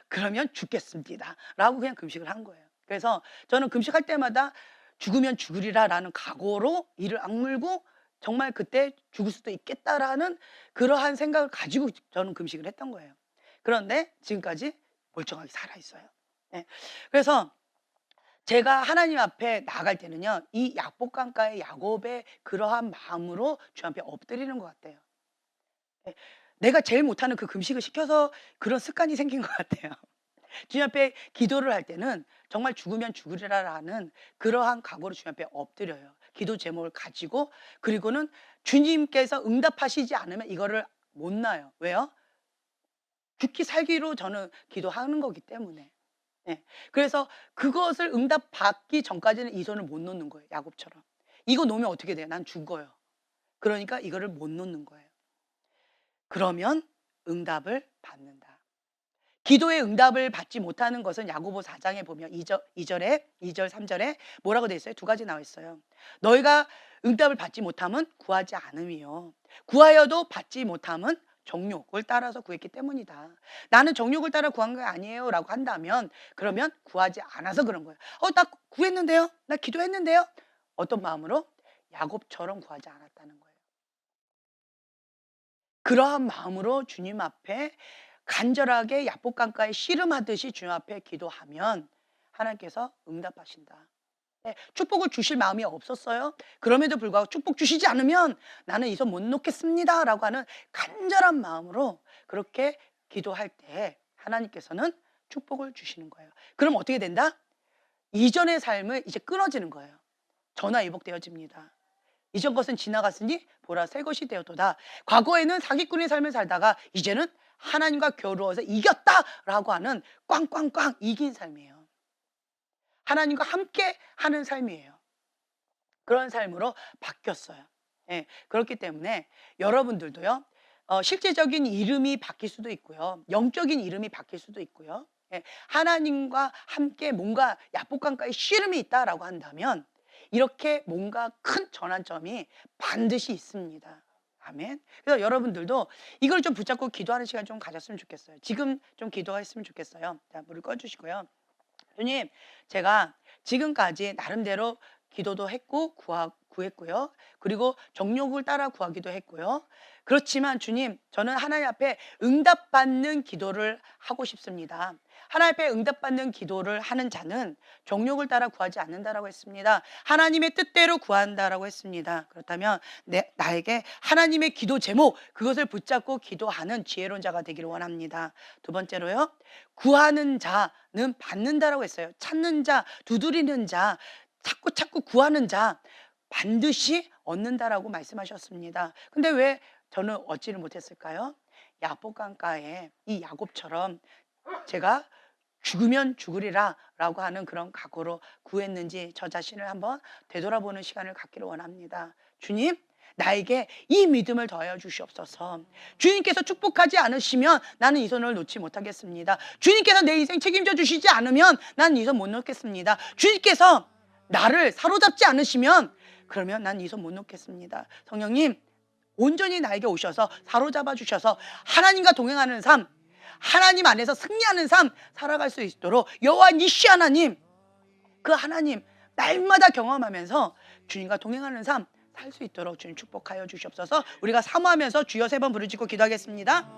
그러면 죽겠습니다. 라고 그냥 금식을 한 거예요. 그래서 저는 금식할 때마다 죽으면 죽으리라라는 각오로 이를 악물고 정말 그때 죽을 수도 있겠다라는 그러한 생각을 가지고 저는 금식을 했던 거예요. 그런데 지금까지 멀쩡하게 살아 있어요. 네. 그래서 제가 하나님 앞에 나아갈 때는요. 이 약복강가의 야곱의 그러한 마음으로 주 앞에 엎드리는 것 같아요. 예. 내가 제일 못하는 그 금식을 시켜서 그런 습관이 생긴 것 같아요. 주님 앞에 기도를 할 때는 정말 죽으면 죽으리라라는 그러한 각오로 주님 앞에 엎드려요. 기도 제목을 가지고 그리고는 주님께서 응답하시지 않으면 이거를 못 놔요. 왜요? 죽기 살기로 저는 기도하는 거기 때문에. 예. 그래서 그것을 응답받기 전까지는 이 손을 못 놓는 거예요, 야곱처럼. 이거 놓으면 어떻게 돼요? 난 죽어요. 그러니까 이거를 못 놓는 거예요. 그러면 응답을 받는다. 기도의 응답을 받지 못하는 것은 야고보 4장에 보면 2절에 2절 3절에 뭐라고 돼 있어요? 두 가지 나와 있어요. 너희가 응답을 받지 못함은 구하지 않음이요. 구하여도 받지 못함은 정욕을 따라서 구했기 때문이다. 나는 정욕을 따라 구한 게 아니에요 라고 한다면 그러면 구하지 않아서 그런 거예요. 나 구했는데요? 나 기도했는데요? 어떤 마음으로? 야곱처럼 구하지 않았다는 거예요. 그러한 마음으로 주님 앞에 간절하게 야복강가에 씨름하듯이 주님 앞에 기도하면 하나님께서 응답하신다. 네, 축복을 주실 마음이 없었어요. 그럼에도 불구하고 축복 주시지 않으면 나는 이 손 못 놓겠습니다 라고 하는 간절한 마음으로 그렇게 기도할 때 하나님께서는 축복을 주시는 거예요. 그럼 어떻게 된다? 이전의 삶을 이제 끊어지는 거예요. 전화위복되어집니다. 이전 것은 지나갔으니 보라 새 것이 되었도다. 과거에는 사기꾼의 삶을 살다가 이제는 하나님과 겨루어서 이겼다라고 하는 꽝꽝꽝 이긴 삶이에요. 하나님과 함께 하는 삶이에요. 그런 삶으로 바뀌었어요. 예, 그렇기 때문에 여러분들도요. 실제적인 이름이 바뀔 수도 있고요. 영적인 이름이 바뀔 수도 있고요. 예, 하나님과 함께 뭔가 야복강가에 씨름이 있다라고 한다면 이렇게 뭔가 큰 전환점이 반드시 있습니다. 아멘. 그래서 여러분들도 이걸 좀 붙잡고 기도하는 시간 좀 가졌으면 좋겠어요. 지금 좀 기도했으면 좋겠어요. 자, 물을 꺼주시고요. 주님, 제가 지금까지 나름대로 기도도 했고 구했고요. 그리고 정욕을 따라 구하기도 했고요. 그렇지만 주님, 저는 하나님 앞에 응답받는 기도를 하고 싶습니다. 하나님 앞에 응답받는 기도를 하는 자는 정욕을 따라 구하지 않는다라고 했습니다. 하나님의 뜻대로 구한다라고 했습니다. 그렇다면 나에게 하나님의 기도 제목 그것을 붙잡고 기도하는 지혜로운 자가 되기를 원합니다. 두 번째로요. 구하는 자는 받는다라고 했어요. 찾는 자, 두드리는 자, 자꾸 구하는 자 반드시 얻는다라고 말씀하셨습니다. 근데 왜 저는 얻지를 못했을까요? 야복강가에 이 야곱처럼 제가 죽으면 죽으리라 라고 하는 그런 각오로 구했는지 저 자신을 한번 되돌아보는 시간을 갖기를 원합니다. 주님, 나에게 이 믿음을 더하여 주시옵소서. 주님께서 축복하지 않으시면 나는 이 손을 놓지 못하겠습니다. 주님께서 내 인생 책임져 주시지 않으면 나는 이 손 못 놓겠습니다. 주님께서 나를 사로잡지 않으시면 그러면 난 이 손 못 놓겠습니다. 성령님, 온전히 나에게 오셔서 사로잡아 주셔서 하나님과 동행하는 삶, 하나님 안에서 승리하는 삶 살아갈 수 있도록 여호와 니시 하나님, 그 하나님 날마다 경험하면서 주님과 동행하는 삶 살 수 있도록 주님 축복하여 주시옵소서. 우리가 사모하면서 주여 3번 부르짖고 기도하겠습니다.